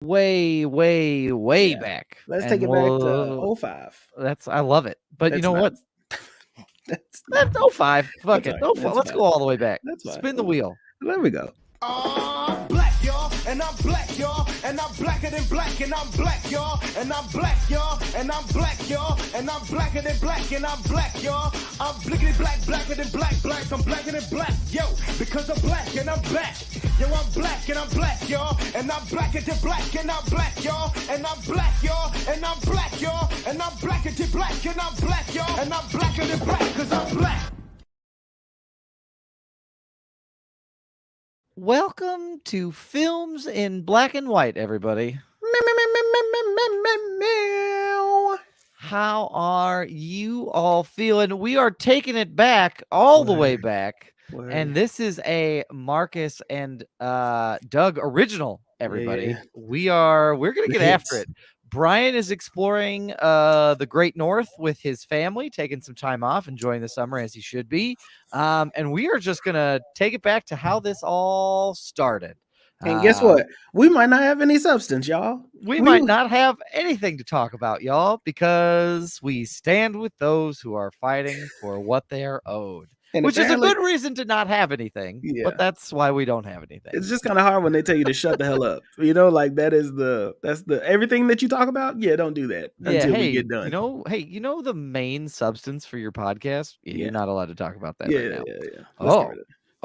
way Yeah. back. Let's take And it back to '05. I love it. But you That's know not what? that's That's not oh 05. Fuck that's it. fine. No, That's let's fine. go all the way back. That's fine. Spin the wheel. There we go. Black, y'all, and I'm black, y'all, and I'm blacker than black, and I'm black, y'all, and I'm black, y'all, and I'm black, y'all, and I'm blacker than black, and I'm black, y'all. I'm blickety black, blacker than black, I'm blacker than black, yo, because I'm black and I'm back. Yo, I'm black and I'm black, y'all, and I'm blacker than black, and I'm black, y'all, and I'm black, y'all, and I'm black, y'all, and I'm blacker than black, and I'm black, y'all, and I'm blacker than black, cause I'm black. Welcome to Films in Black and White, everybody. How are you all feeling? We are taking it back all the way back. Word. And this is a Marcus and Doug original, everybody. Yeah. We're gonna The get hits. after it. Brian is exploring the Great North with his family, taking some time off, enjoying the summer as he should be. And we are just gonna take it back to how this all started. And guess what? We might not have any substance, y'all. We might not have anything to talk about, y'all, because we stand with those who are fighting for what they are owed. And Which is a apparently- good reason to not have anything, Yeah. but that's why we don't have anything. It's just kind of hard when they tell you to shut the hell up. You know, like that's the everything that you talk about. Yeah, don't do that until we get done. You know the main substance for your podcast? You're not allowed to talk about that right now. Yeah. Oh,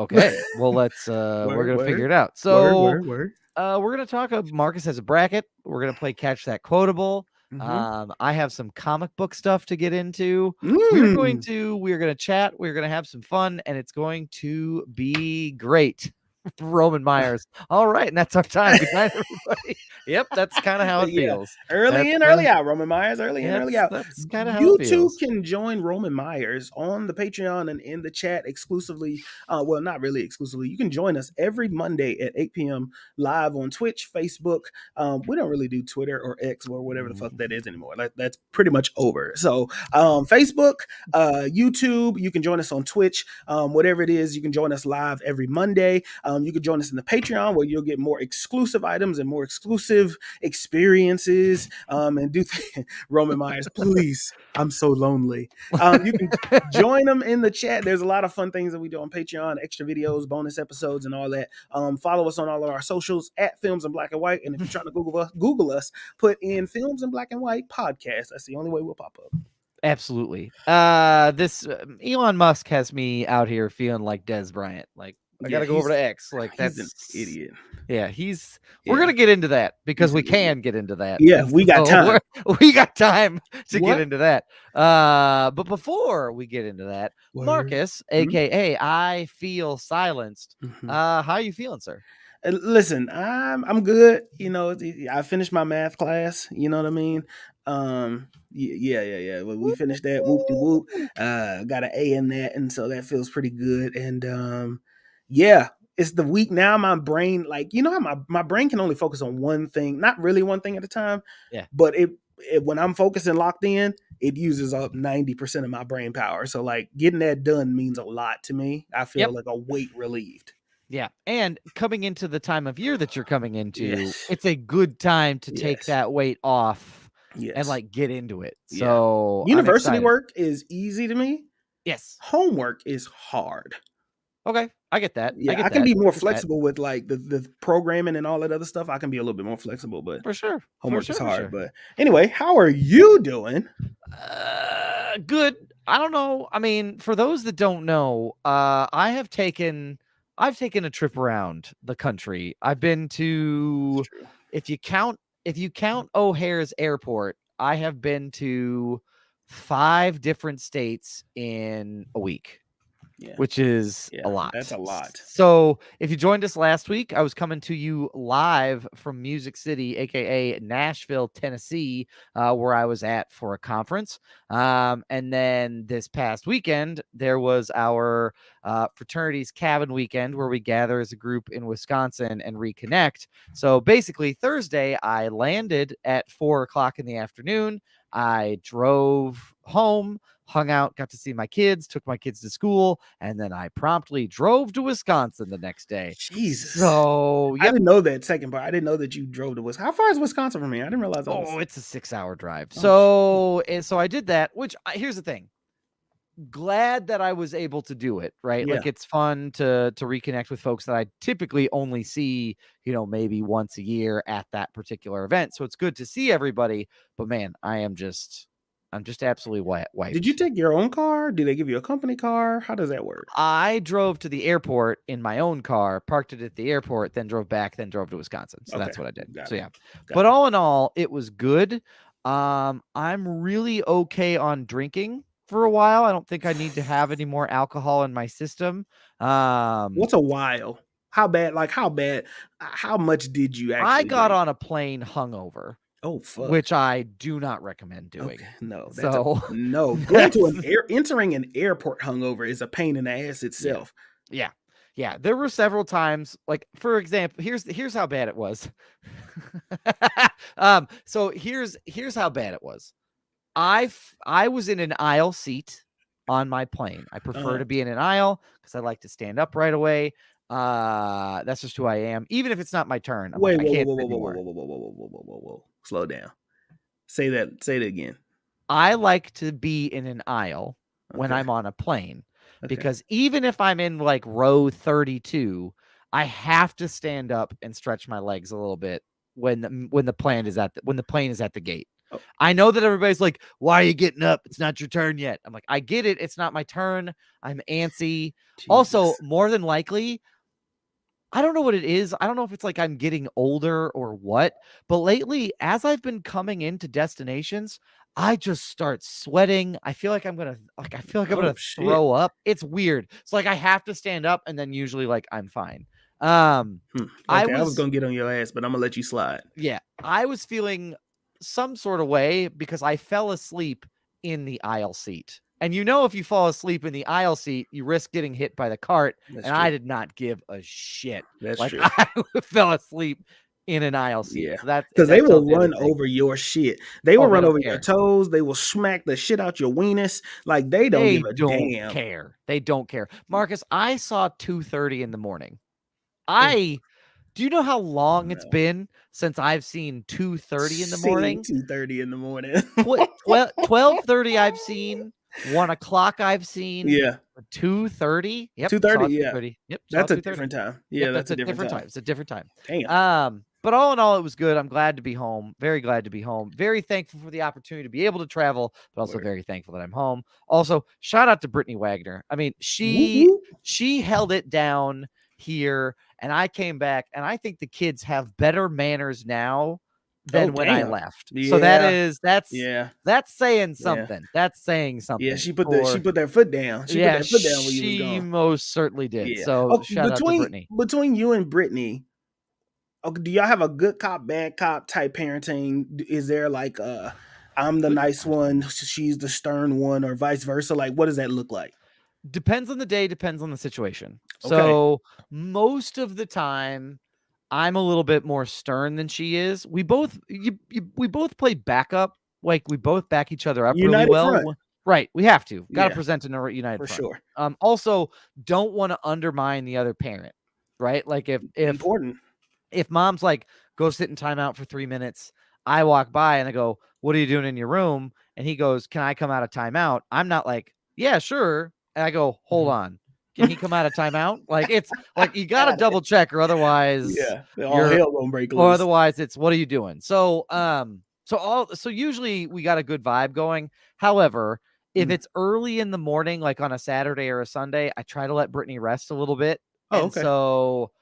okay. Well, let's we're gonna figure it out. So word. we're gonna talk. Marcus has a bracket. We're gonna play Catch That Quotable. I have some comic book stuff to get into. We're gonna chat. We're gonna have some fun, and it's going to be great. Roman Myers. All right, and that's our time. Good night, everybody. Yep, that's kind of how it feels. Early in, early out. Roman Myers, early in, early out. That's kind of how you it feels. too can join Roman Myers on the Patreon and in the chat exclusively. Well, not really exclusively. You can join us every Monday at 8 p.m. live on Twitch, Facebook. We don't really do Twitter or X or whatever the fuck that is anymore. That's pretty much over. So Facebook, YouTube, you can join us on Twitch. Whatever it is, you can join us live every Monday. You can join us in the Patreon where you'll get more exclusive items and more exclusive experiences and do Roman Myers, please. I'm so lonely. You can join them in the chat. There's a lot of fun things that we do on Patreon, extra videos, bonus episodes, and all that. Follow us on all of our socials at Films in Black and White. And if you're trying to Google us, put in Films in Black and White podcast. That's the only way we'll pop up. Absolutely. This Elon Musk has me out here feeling like Des Bryant. Like I gotta go over to X. Like that's an idiot. Yeah, we're gonna get into that because we can get into that. Yeah, we got time. We got time to get into that. But before we get into that, Marcus, aka I Feel Silenced. How are you feeling, sir? Listen, I'm good. You know, I finished my math class. You know what I mean? Yeah. We finished that. Whoop de whoop. Got an A in that, and so that feels pretty good. And yeah, it's the week now. My brain, like, you know how my brain can only focus on one thing, not really one thing at a time. Yeah. But it when I'm focused and locked in, it uses up 90% of my brain power. So like getting that done means a lot to me. I feel like a weight relieved. Yeah. And coming into the time of year that you're coming into, it's a good time to take that weight off and like get into it. So university work is easy to me. Yes. Homework is hard. Okay. I get that. Yeah, I can be more flexible with like the programming and all that other stuff. I can be a little bit more flexible, but for sure. Homework is hard. But anyway, how are you doing? Good. I don't know. I mean, for those that don't know, I've taken a trip around the country. I've been to, if you count O'Hare's airport, I have been to 5 different states in a week. Which is a lot. That's a lot. So if you joined us last week, I was coming to you live from Music City, aka Nashville, Tennessee, where I was at for a conference. And then this past weekend, there was our fraternity's cabin weekend where we gather as a group in Wisconsin and reconnect. So basically Thursday, I landed at 4:00 in the afternoon. I drove home. hung out, got to see my kids, took my kids to school, and then I promptly drove to Wisconsin the next day. Jesus. So, I yep. didn't know that second part. I didn't know that you drove to Wisconsin. How far is Wisconsin from here? I didn't realize that was. Oh, it's a 6-hour drive. Oh, So I did that, which here's the thing. Glad that I was able to do it, right? Yeah. Like it's fun to reconnect with folks that I typically only see, maybe once a year at that particular event. So it's good to see everybody, but man, I'm just absolutely wiped. Did you take your own car? Did they give you a company car? How does that work? I drove to the airport in my own car, parked it at the airport, then drove back, then drove to Wisconsin. So that's what I did. So yeah. But all in all, it was good. I'm really okay on drinking for a while. I don't think I need to have any more alcohol in my system. What's a while? How bad? Like how bad? How much did you actually? I got drink? on a plane hungover. Oh fuck! Which I do not recommend doing. Okay, no, no. Going to entering an airport hungover is a pain in the ass itself. Yeah. There were several times, like for example, here's how bad it was. So here's how bad it was. I was in an aisle seat on my plane. I prefer to be in an aisle because I like to stand up right away. That's just who I am. Even if it's not my turn, I'm Wait, like, I can't whoa. Slow down. Say that again. I like to be in an aisle when I'm on a plane because even if I'm in like row 32, I have to stand up and stretch my legs a little bit when the plane is at the gate. Oh. I know that everybody's like, why are you getting up? It's not your turn yet. I'm like, I get it. It's not my turn. I'm antsy. Jesus. Also, more than likely, I don't know what it is. I don't know if it's like I'm getting older or what, but lately, as I've been coming into destinations, I just start sweating. I feel like I'm gonna throw up. It's weird. It's like I have to stand up, and then usually like I'm fine. I was gonna get on your ass, but I'm gonna let you slide. Yeah, I was feeling some sort of way because I fell asleep in the aisle seat. And if you fall asleep in the aisle seat, you risk getting hit by the cart. That's true. I did not give a shit. That's like, true. I fell asleep in an aisle seat. Yeah, so that's because they will run over your shit. They will run over your toes. They will smack the shit out your weenus. Like they don't give a damn. Care. They don't care. Marcus, I saw 2:30 in the morning. Do you know how long it's been since I've seen 2:30 in the morning? 2:30 in the morning. 12:30 I've seen. 1 o'clock I've seen. Yeah. 2:30. Yep. 2:30. Yeah. 2:30. Yep. That's a different time. Yeah, that's a different time. It's a different time. Damn. But all in all, it was good. I'm glad to be home. Very glad to be home. Very thankful for the opportunity to be able to travel, but also very thankful that I'm home. Also, shout out to Brittany Wagner. I mean, she held it down here, and I came back, and I think the kids have better manners now than when I left. Yeah. So that's saying something. Yeah. That's saying something. Yeah, she put that foot down. She put that foot down when you was gone. She most certainly did. Yeah. So shout out to Brittany. Between you and Brittany, do y'all have a good cop, bad cop type parenting? Is there like I'm the nice one, she's the stern one, or vice versa? Like, what does that look like? Depends on the day, depends on the situation. So most of the time, I'm a little bit more stern than she is. We both play backup. Like we both back each other up really well. Front. Right. We have to. Got to present in a united for front. Sure. Also, don't want to undermine the other parent. Right. Like if important. If mom's like, go sit in timeout for 3 minutes, I walk by and I go, what are you doing in your room? And he goes, can I come out of timeout? I'm not like, yeah, sure. And I go, hold on. Can he come out of timeout? Like it's like you got to double check, or otherwise, all hell gonna break loose. Or otherwise, it's what are you doing? So, so usually we got a good vibe going. However, if it's early in the morning, like on a Saturday or a Sunday, I try to let Brittany rest a little bit. So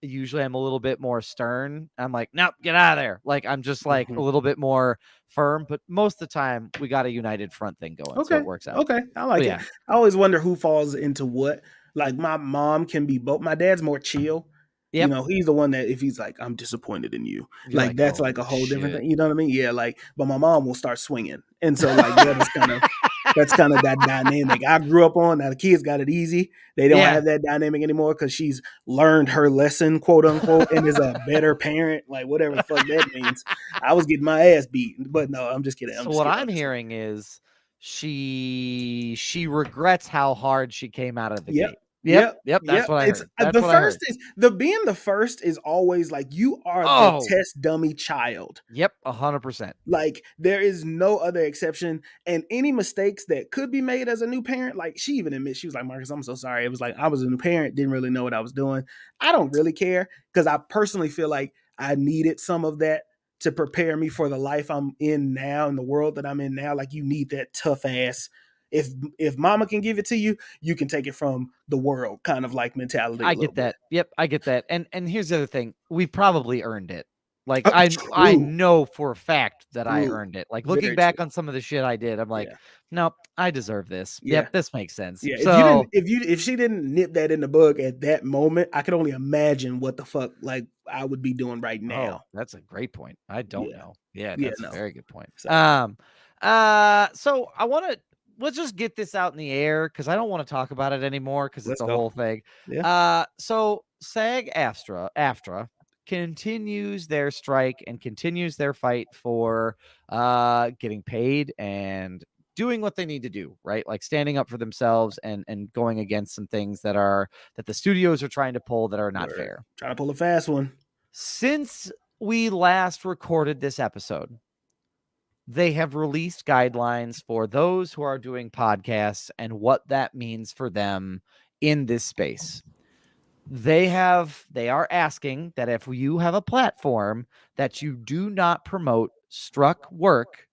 usually I'm a little bit more stern. I'm like, nope, get out of there. Like I'm just like a little bit more firm, but most of the time we got a united front thing going. So it works out. Okay. I like it. I always wonder who falls into what. Like my mom can be both. My dad's more chill. Yep. He's the one that if he's like, I'm disappointed in you. Like that's like a whole different thing. You know what I mean? Yeah. Like, but my mom will start swinging. And so like that's kind of that dynamic I grew up on. Now the kids got it easy. They don't have that dynamic anymore because she's learned her lesson, quote unquote, and is a better parent. Like whatever the fuck that means. I was getting my ass beat, but no, I'm just kidding. I'm hearing is she regrets how hard she came out of the Yep. gate. Yep. Yep. That's what I It's heard. That's the what I first heard. is being the first is always like you are the Oh, test dummy child. yep, 100%. Like there is no other exception, and any mistakes that could be made as a new parent, like she even admits, she was like, Marcus, I'm so sorry. It was like I was a new parent, didn't really know what I was doing. I don't really care because I personally feel like I needed some of that to prepare me for the life I'm in now and the world that I'm in now. Like you need that tough ass. If mama can give it to you, you can take it from the world kind of like mentality I a little get bit. that. Yep, I get that. And here's the other thing. We probably earned it. Like I True. know for a fact that I True. earned it. Like looking Very true. back on some of the shit I did, I'm like, Yeah. nope, I deserve this. Yeah. Yep, this makes sense. Yeah, So if she didn't nip that in the bud at that moment, I could only imagine what the fuck like I would be doing right now. that's a great point. I don't Yeah. know. Yeah, Yeah, that's a no. very good point. So So I want to let's just get this out in the air because I don't want to talk about it anymore because it's let's a go. whole thing. Yeah. So SAG-AFTRA continues their strike and continues their fight for getting paid and doing what they need to do, right? Like standing up for themselves and going against some things that the studios are trying to pull that are not fair. Trying to pull a fast one. Since we last recorded this episode, they have released guidelines for those who are doing podcasts and what that means for them in this space. They are asking that if you have a platform that you do not promote struck work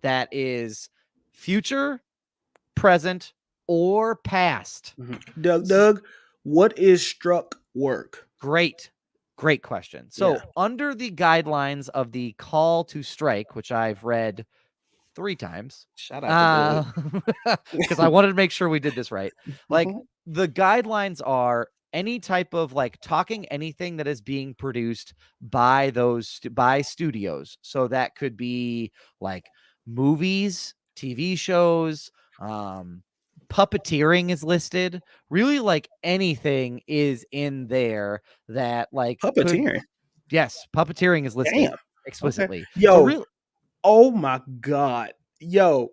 that is future, present, or past. Mm-hmm. Doug, what is struck work? Great question. So under the guidelines of the call to strike, which I've read 3 times. Shout out to Doug. Because I wanted to make sure we did this right. Like the guidelines are any type of like talking anything that is being produced by by studios. So that could be like movies, TV shows, puppeteering is listed. Really, like anything is in there that like puppeteering. Yes, puppeteering is listed explicitly. Okay. Yo, so really, oh my god. Yo,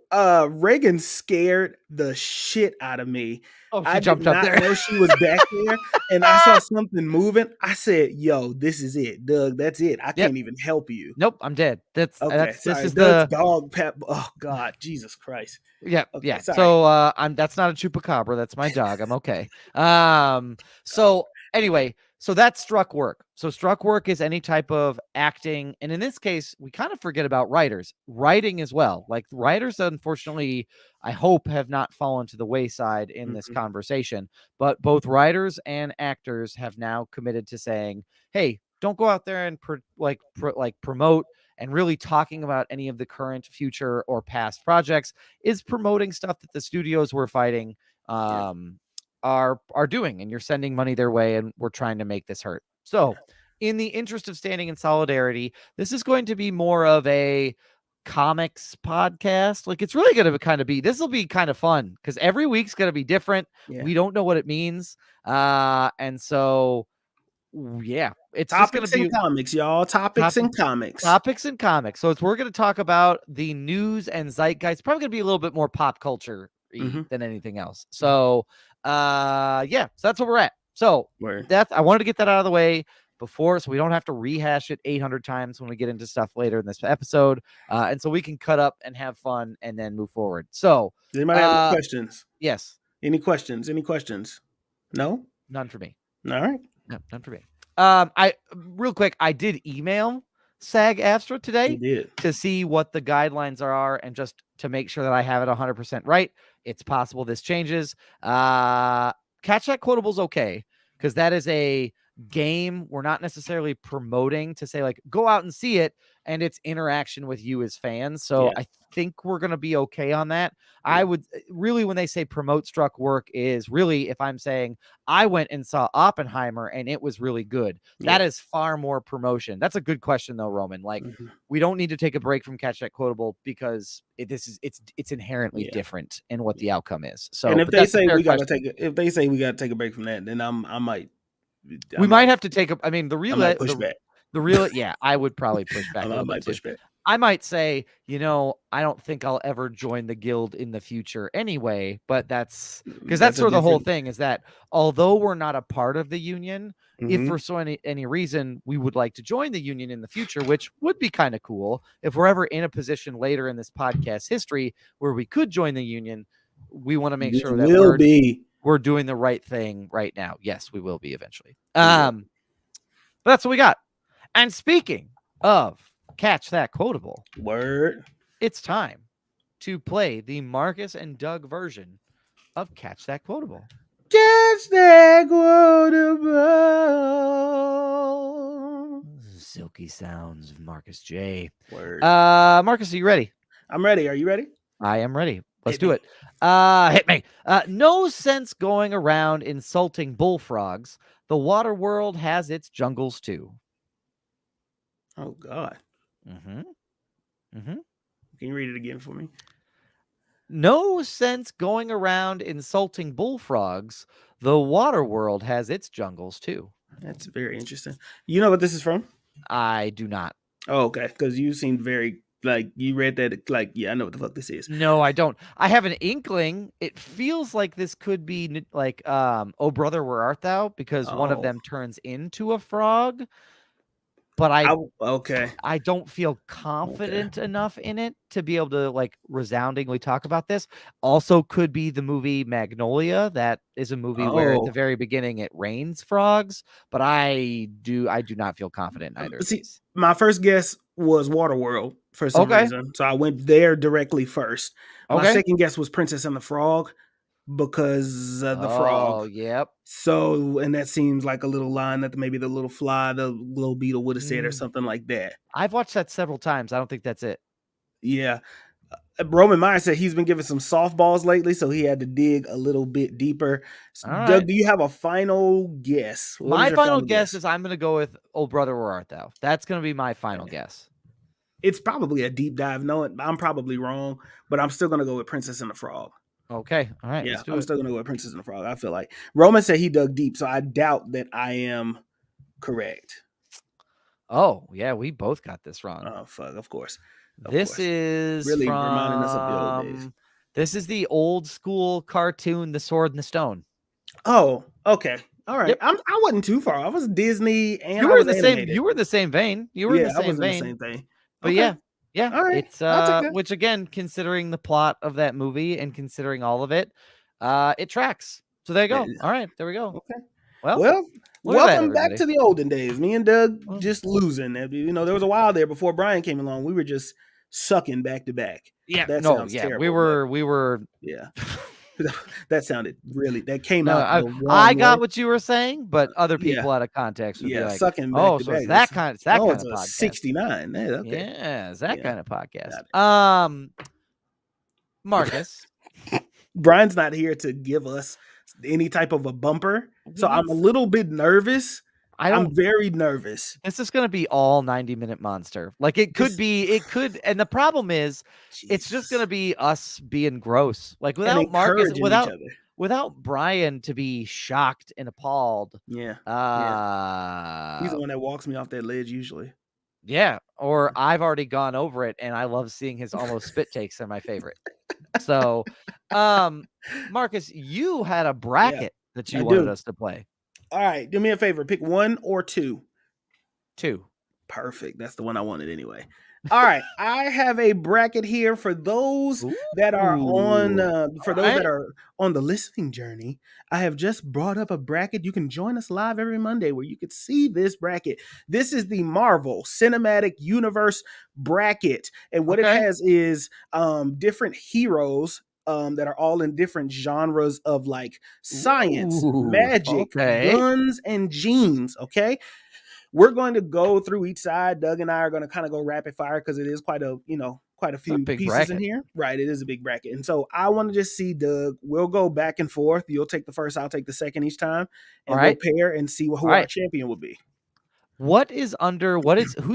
Reagan scared the shit out of me. she I jumped did up not there. know she was back there, and I saw something moving. I said, "Yo, this is it, Doug. That's it. I can't even help you." Nope, I'm dead. This Sorry, is Doug's the dog pet. Oh God, Jesus Christ. yeah, Okay, yeah. sorry. So that's not a chupacabra. That's my dog. I'm okay. So anyway, so that's struck work. So struck work is any type of acting, and in this case, we kind of forget about writers, writing as well. Like writers, unfortunately, I hope have not fallen to the wayside in this conversation. But both writers and actors have now committed to saying, "Hey, don't go out there and promote." And really talking about any of the current, future, or past projects is promoting stuff that the studios we're fighting are doing, and you're sending money their way, and we're trying to make this hurt. So, in the interest of standing in solidarity, this is going to be more of a comics podcast. Like it's really going to kind of be. This will be kind of fun because every week's going to be different. Yeah. We don't know what it means, and so. Yeah, it's topics just going to be comics, y'all. Topics and comics. So we're going to talk about the news and zeitgeist. Probably going to be a little bit more pop culture than anything else. So, so that's where we're at. So I wanted to get that out of the way before, so we don't have to rehash it 800 times when we get into stuff later in this episode, and so we can cut up and have fun and then move forward. So, does anybody have any questions? Yes. Any questions? No, none for me. All right. No, none for me. I real quick, I did email SAG-AFTRA today to see what the guidelines are and just to make sure that I have it 100% right. It's possible this changes. Catch That Quotable's okay because that is a game we're not necessarily promoting to say like go out and see it, and it's interaction with you as fans. So I think we're going to be okay on that. I would really, when they say promote struck work, is really if I'm saying I went and saw Oppenheimer and it was really good. That is far more promotion. That's a good question though, Roman. Like we don't need to take a break from Catch That Quotable because it's inherently different in what the outcome is. So, and if they say we got to take a break from that, then I might. We might have to take a. I mean, the real push back. The real, yeah, I would probably push back. I might push back. I might say, I don't think I'll ever join the guild in the future anyway, but that's because that's That's a sort of the whole different. thing is that although we're not a part of the union, if Mhm. for any reason we would like to join the union in the future, which would be kind of cool if we're ever in a position later in this podcast history where we could join the union, we want to make We sure that will be. we're doing the right thing right now. Yes, we will be eventually. We will. But that's what we got. And speaking of catch that quotable, Word. it's time to play the Marcus and Doug version of Catch That Quotable. Catch that quotable. Silky sounds of Marcus J. Word. Marcus, are you ready? I'm ready. Are you ready? I am ready. Let's Hit do me. it. Hit me. No sense going around insulting bullfrogs. The water world has its jungles too. Oh God. Mm-hmm. Mm-hmm. Can you read it again for me? No sense going around insulting bullfrogs. The water world has its jungles too. That's very interesting. You know what this is from? I do not. Oh, okay. Because you seemed very like you read that like yeah, I know what the fuck this is. No, I don't. I have an inkling. It feels like this could be like Oh Brother, Where Art Thou? Because one of Oh. them turns into a frog. But Okay. I don't feel confident enough in it to be able to like resoundingly talk about this. Also could be the movie Magnolia. That is a movie where at the Oh. very beginning it rains frogs, but I do not feel confident in either of See, these. my first guess was Waterworld for some Okay. reason, so I went there directly first. My Okay. second guess was Princess and the Frog because the frog. Oh, yep. So, and that seems like a little line that maybe the little fly, the little beetle would have said or something like that. I've watched that several times. I don't think that's it. Yeah. Roman Meyer said he's been given some softballs lately, so he had to dig a little bit deeper. All Doug, right. do you have a final guess? What is My your final guess is I'm going to go with Oh Brother, Where Art Thou? That's going to be my final guess. It's probably a deep dive. No, I'm probably wrong, but I'm still going to go with Princess and the Frog. Okay. All right. Yeah, Let's do I'm it. still going to go with Princess and the Frog. I feel like Roman said he dug deep, so I doubt that I am correct. Oh, yeah. We both got this wrong. Oh, fuck. Of course. This is really reminding us of the old days. This is the old school cartoon, The Sword and the Stone. Oh, okay. All right. Yep. I wasn't too far. I was Disney and You I were was in the animated. same. You were in the same vein. You were in the same I was vein. in the same thing. But okay. yeah. All right. It's which again, considering the plot of that movie and considering all of it, it tracks. So there you go. All right, there we go. Okay. Well, welcome back to the olden days. Me and Doug just losing. You know, there was a while there before Brian came along. We were just sucking back to back. Yeah. That sounds terrible. We were. Yeah. That sounded really. That came out. I got what you were saying, but other people out of context would be like, sucking back "Oh, to so back. it's that kind. It's that kind of it's podcast." 69. Okay. Yeah, it's that kind of podcast. Marcus, Brian's not here to give us any type of a bumper, so I'm a little bit nervous. I'm very nervous. This is going to be all 90-minute monster. Like it could, and the problem is, it's just going to be us being gross. Like without Marcus, without Brian to be shocked and appalled. Yeah. He's the one that walks me off that ledge usually. Yeah, or I've already gone over it, and I love seeing his almost spit takes. They're my favorite. So, Marcus, you had a bracket that you wanted us to play. All right, do me a favor. Pick 1 or 2. 2. Perfect. That's the one I wanted anyway. All right, I have a bracket here for those that are on that are on the listening journey. I have just brought up a bracket. You can join us live every Monday where you could see this bracket. This is the Marvel Cinematic Universe bracket, and what it has is different heroes that are all in different genres of like science, magic, guns, and jeans. Okay. We're going to go through each side. Doug and I are going to kind of go rapid fire because it is quite a few pieces bracket in here. Right. It is a big bracket. And so I want to just see, Doug, we'll go back and forth. You'll take the first, I'll take the second each time. And we'll pair and see who our champion will be. Who's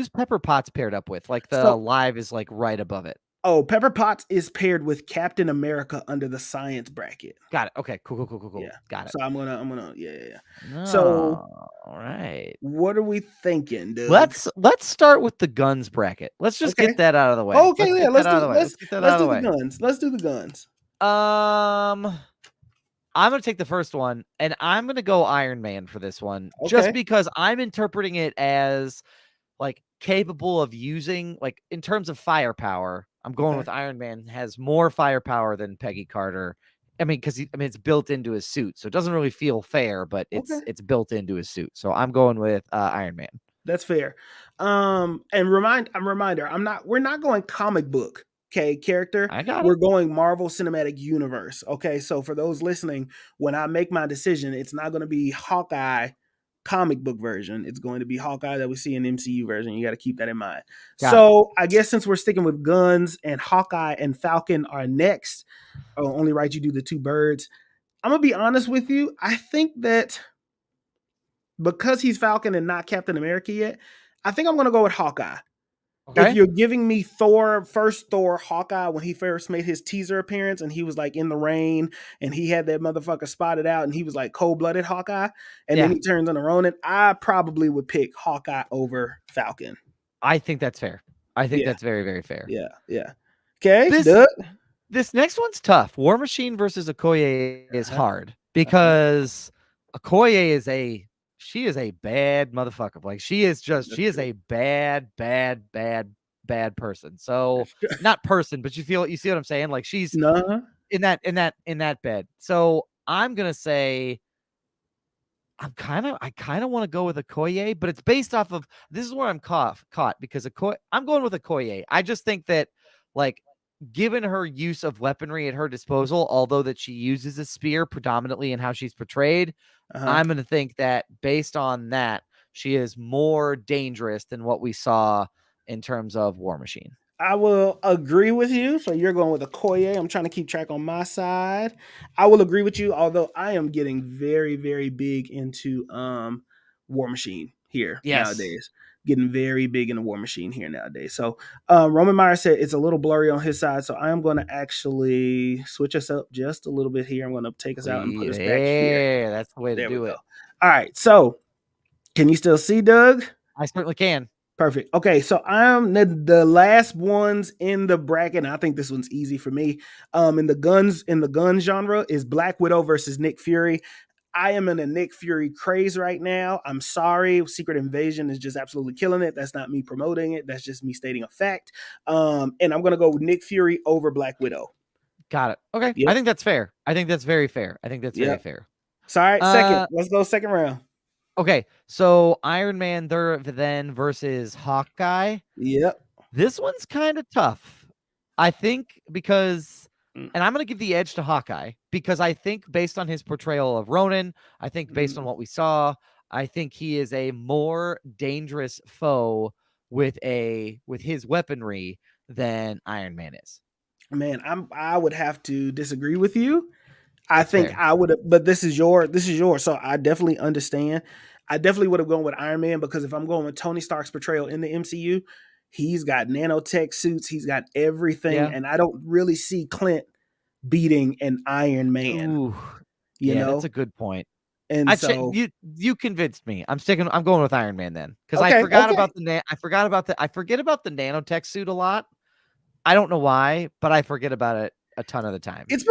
Pepper Potts paired up with? Like the live is like right above it. Oh, Pepper Potts is paired with Captain America under the science bracket. Got it. Okay. Cool. Cool. Cool. Cool. Cool. Yeah. Got it. So yeah. So No. All right. what are we thinking, Doug? Let's start with the guns bracket. Let's just Okay. get that out of the way. Okay, Let's yeah, get that out of the way. Let's get that out let's of the do the way. guns. Let's do the guns. I'm gonna take the first one, and I'm gonna go Iron Man for this one, just Okay. because I'm interpreting it as like capable of using, like in terms of firepower. I'm going Okay. with Iron Man has more firepower than Peggy Carter. I mean, because it's built into his suit, so it doesn't really feel fair, but Okay. it's built into his suit. So I'm going with Iron Man. That's fair. And reminder, we're not going comic book, okay, character. I got it. We're going Marvel Cinematic Universe. Okay. So for those listening, when I make my decision, it's not going to be Hawkeye comic book version. It's going to be Hawkeye that we see in MCU version. You got to keep that in mind. Got So I guess since we're sticking with guns and Hawkeye and Falcon are next, only right you do the two birds. I'm gonna be honest with you. I think that because he's Falcon and not Captain America yet, I think I'm gonna go with Hawkeye. If Okay. you're giving me first Thor, Hawkeye, when he first made his teaser appearance and he was like in the rain and he had that motherfucker spotted out and he was like cold-blooded Hawkeye, and then Yeah. he turns on the Ronin, I probably would pick Hawkeye over Falcon. I think that's fair. I think Yeah. that's very, very fair. Yeah. Okay, This Doug. this next one's tough. War Machine versus Okoye is Uh-huh. hard because Okoye is a bad motherfucker. Like she is a bad person. So not person, but you see what I'm saying? Like she's No. in that bed. So I'm gonna say I kind of want to go with Okoye, but it's based off of this is where I'm caught because I'm going with Okoye. I just think that like given her use of weaponry at her disposal, although that she uses a spear predominantly in how she's portrayed, I'm going to think that based on that, she is more dangerous than what we saw in terms of War Machine. I will agree with you. So you're going with Okoye. I'm trying to keep track on my side. I will agree with you, although I am getting very, very big into War Machine here nowadays. Getting very big into War Machine here nowadays. So Roman Meyer said it's a little blurry on his side. So I am going to actually switch us up just a little bit here. I'm going to take us out and put us back here. Yeah, that's the way to do it. All right. So can you still see, Doug? I certainly can. Perfect. Okay, so I'm the last ones in the bracket. And I think this one's easy for me. In the gun genre is Black Widow versus Nick Fury. I am in a Nick Fury craze right now. I'm sorry. Secret Invasion is just absolutely killing it. That's not me promoting it. That's just me stating a fact. And I'm gonna go with Nick Fury over Black Widow. Got it. Okay. Yep. I think that's fair. I think that's very fair. Very fair. Sorry, second. Let's go second round. Okay, so Iron Man then versus Hawkeye. Yep. This one's kind of tough. I think because, and I'm going to give the edge to Hawkeye because I think based on his portrayal of Ronin, I think based on what we saw, I think he is a more dangerous foe with his weaponry than Iron Man is. Man, I would have to disagree with you. I That's think fair. I would have, but this is yours. So I definitely understand. I definitely would have gone with Iron Man because if I'm going with Tony Stark's portrayal in the MCU, he's got nanotech suits, he's got everything, and I don't really see Clint beating an Iron Man. Ooh, you know, that's a good point. And so you convinced me. I'm going with Iron Man then because I forgot about I forget about the nanotech suit a lot. I don't know why, but I forget about it a ton of the time. It's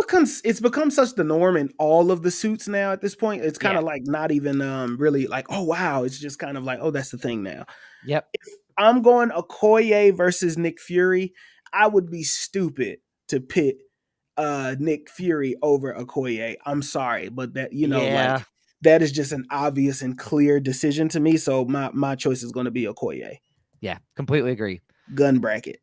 become such the norm in all of the suits now at this point. It's kind of like not even really like, oh wow, it's just kind of like, oh, that's the thing now. Yep. If I'm going Okoye versus Nick Fury, I would be stupid to pit Nick Fury over Okoye. I'm sorry, but that like that is just an obvious and clear decision to me. So my choice is going to be Okoye. Yeah, completely agree. Gun bracket.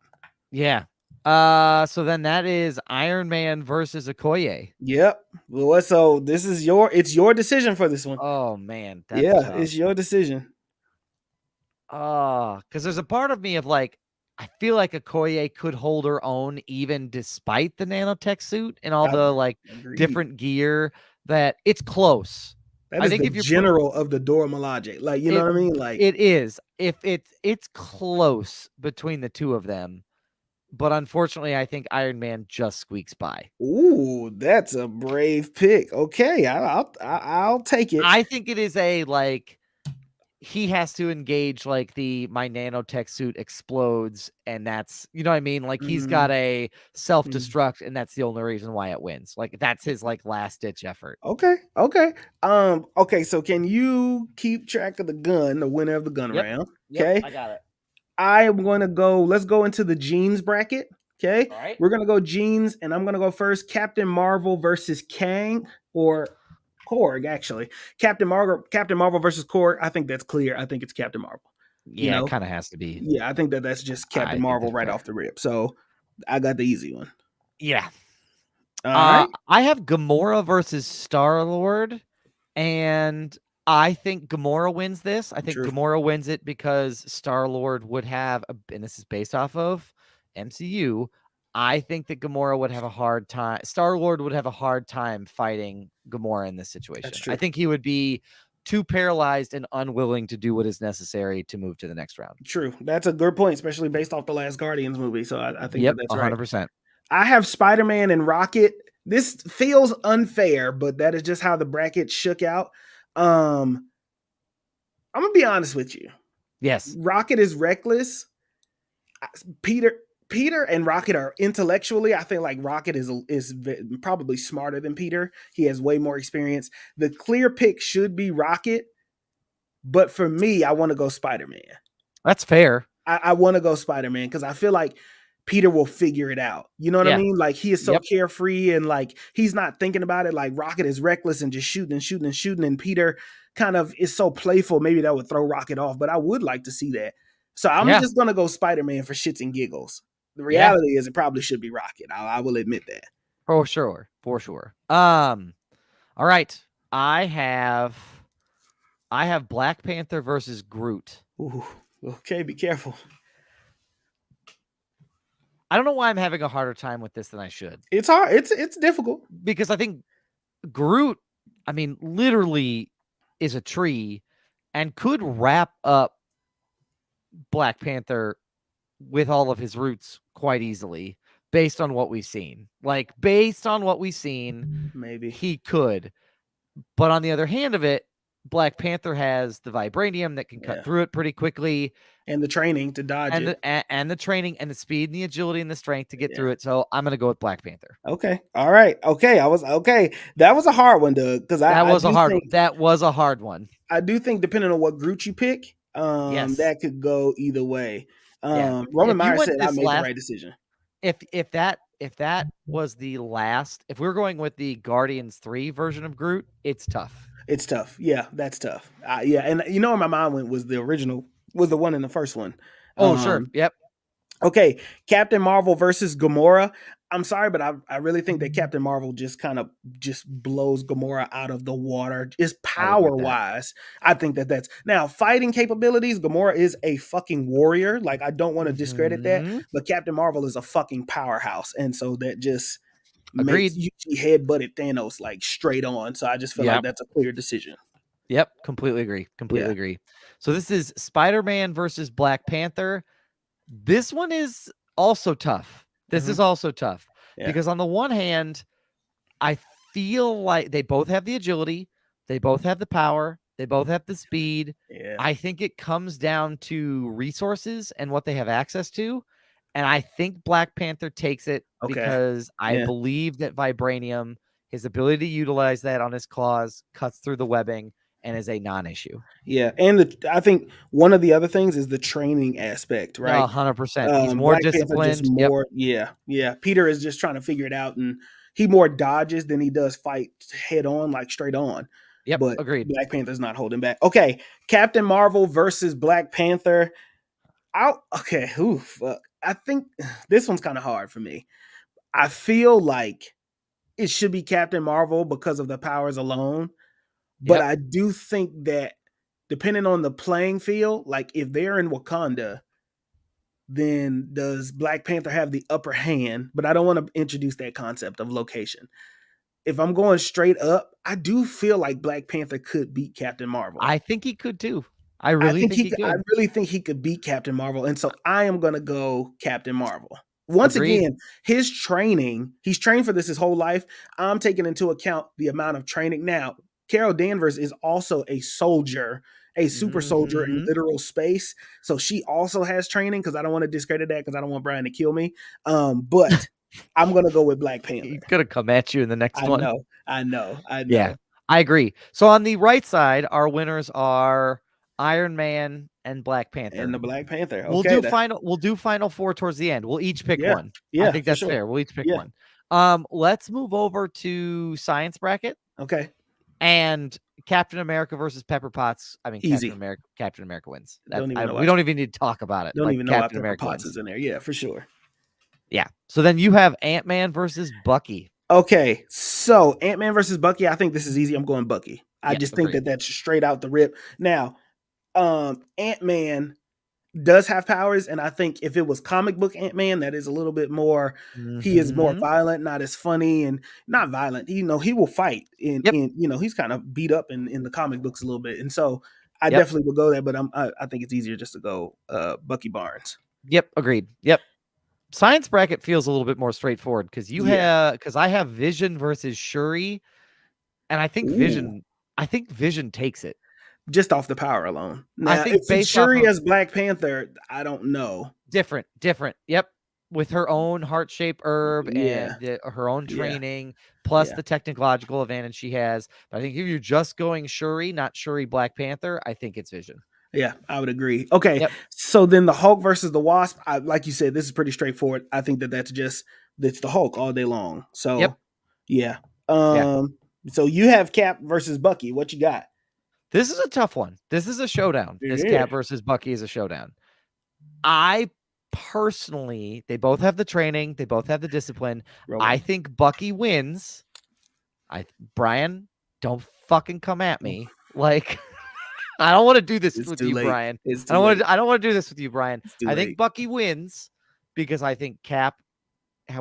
Yeah. So then that is Iron Man versus Okoye. Yep. Well, so this is it's your decision for this one. Oh man, that's tough. It's your decision. Because there's a part of me of like, I feel like Okoye could hold her own even despite the nanotech suit and all the like different gear. That it's close. I think if you're general of the Dora Milaje, like you know what I mean, like it is. If it's close between the two of them. but unfortunately, I think Iron Man just squeaks by. Ooh, that's a brave pick. Okay, I'll take it. I think it is a like he has to engage like my nanotech suit explodes, and that's you know what I mean. Like he's got a self destruct, and that's the only reason why it wins. Like that's his like last ditch effort. Okay, okay. Okay, so can you keep track of the winner of the gun Yep. round? Yep, Okay. I got it. I am gonna go. Let's go into the jeans bracket. Okay. All right. We're gonna go jeans, and I'm gonna go first. Captain Marvel versus Kang or Korg, actually. Captain Marvel versus Korg. I think that's clear. I think it's Captain Marvel. You Yeah, it know? kind of has to be. Yeah, I think that's just Captain I think Marvel that's right fair. off the rip. So I got the easy one. Yeah. All right. I have Gamora versus Star-Lord, and I think Gamora wins this. I think True. Gamora wins it because Star-Lord would have, and this is based off of MCU. I think that Gamora would have a hard time. Star-Lord would have a hard time fighting Gamora in this situation. That's true. I think he would be too paralyzed and unwilling to do what is necessary to move to the next round. True. That's a good point, especially based off the last Guardians movie. So I think Yep, that's right. 100%. I have Spider-Man and Rocket. This feels unfair, but that is just how the bracket shook out. I'm gonna be honest with you. Yes. Rocket is reckless. Peter and Rocket are intellectually. I think like Rocket is probably smarter than Peter. He has way more experience. The clear pick should be Rocket, but for me, I want to go Spider-Man. That's fair. I want to go Spider-Man because I feel like Peter will figure it out. You know what I mean? Like he is so carefree and like he's not thinking about it. Like Rocket is reckless and just shooting and shooting and shooting. And Peter kind of is so playful. Maybe that would throw Rocket off, but I would like to see that. So I'm just going to go Spider-Man for shits and giggles. The reality is it probably should be Rocket. I will admit that. For sure. For sure. All right. I have Black Panther versus Groot. Ooh, okay, be careful. I don't know why I'm having a harder time with this than I should. It's hard. It's difficult. Because I think Groot, I mean, literally is a tree and could wrap up Black Panther with all of his roots quite easily based on what we've seen. Like, based on what we've seen, maybe he could. But on the other hand of it, Black Panther has the vibranium that can cut through it pretty quickly. And the training to dodge it. And the training and the speed and the agility and the strength to get through it. So I'm going to go with Black Panther. Okay. All right. Okay. That was a hard one, Doug. Because that was a hard one. I do think depending on what Groot you pick, that could go either way. Roman Myers said I made the right decision. If that was the last, if we're going with the Guardians 3 version of Groot, it's tough. It's tough. Yeah, that's tough. Yeah, and you know where my mind went was the original, was the one in the first one. Oh, sure. Yep. Okay, Captain Marvel versus Gamora. I'm sorry, but I really think that Captain Marvel just kind of just blows Gamora out of the water. Just power-wise, I think that's... Now, fighting capabilities, Gamora is a fucking warrior. Like, I don't want to discredit that, but Captain Marvel is a fucking powerhouse, and so that just... Agreed. Makes you headbutted Thanos like straight on. So I just feel like that's a clear decision. Yep, completely agree. Completely agree. So this is Spider-Man versus Black Panther. This one is also tough. This is also tough because on the one hand, I feel like they both have the agility, they both have the power, they both have the speed. I think it comes down to resources and what they have access to. And I think Black Panther takes it because I believe that vibranium, his ability to utilize that on his claws, cuts through the webbing and is a non-issue. Yeah, and I think one of the other things is the training aspect, right? 100%. He's more disciplined. Yeah. Peter is just trying to figure it out, and he more dodges than he does fight head on, like straight on. Yep, but agreed. Black Panther's not holding back. Okay, Captain Marvel versus Black Panther. Fuck. I think this one's kind of hard for me. I feel like it should be Captain Marvel because of the powers alone. But I do think that depending on the playing field, like if they're in Wakanda, then does Black Panther have the upper hand? But I don't want to introduce that concept of location. If I'm going straight up, I do feel like Black Panther could beat Captain Marvel. I think he could too. I really think he could. I really think he could beat Captain Marvel. And so I am going to go Captain Marvel. Once Agreed. again, he's trained for this his whole life. I'm taking into account the amount of training. Now, Carol Danvers is also a soldier, a super soldier in Mhm. literal space. So she also has training because I don't want to discredit that because I don't want Brian to kill me. But I'm going to go with Black Panther. He's gonna come at you in the next I one. know. I know. I Yeah, know. I agree. So on the right side, our winners are Iron Man and Black Panther. And the Black Panther. We'll Okay. do final four towards the end. We'll each pick Yeah. one. I Yeah, think for that's sure. fair. We'll each pick Yeah. one. Let's move over to science bracket Okay. and Captain America versus Pepper Potts. I mean, Easy. Captain America wins. Don't even know we don't even need to talk about it. Don't Like even know why Captain Pepper America Potts wins. is in there. Yeah, for sure. Yeah. So then you have Ant-Man versus Bucky. Okay, so Ant-Man versus Bucky, I think this is easy. I'm going Bucky. I Yeah, just think agreed. that that's straight out the rip. Now, Ant-Man does have powers, and I think if it was comic book Ant-Man, that is a little bit more. He is more Mhm. violent, not as funny, and not violent. You know, he will fight. Yep. He's kind of beat up in the comic books a little bit, and so I Yep. definitely would go there. But I think it's easier just to go Bucky Barnes. Yep, agreed. Yep. Science bracket feels a little bit more straightforward because I have Vision versus Shuri, and I think Ooh. Vision takes it. Just off the power alone. I Now, if think it's based off Shuri of as Black Panther, I don't know. different. Yep. With her own heart-shaped herb Yeah, and her own yeah, training, plus yeah, the technological advantage she has. But I think if you're just going Shuri, not Shuri Black Panther, I think it's Vision. yeah. I would agree. Okay, Yep. so then the Hulk versus the Wasp. Like you said, this is pretty straightforward. I think that's the Hulk all day long. So Yep. yeah. Yeah. So you have Cap versus Bucky. What you got? This is a tough one. This is a showdown. This Yeah. Cap versus Bucky is a showdown. I personally, they both have the training, they both have the discipline. Roll I on. think Bucky wins. Brian, don't fucking come at me. Like, I don't want to do this It's with too you, late. Brian. It's I too late. don't want to do this with you, Brian. It's too I late. think Bucky wins because I think Cap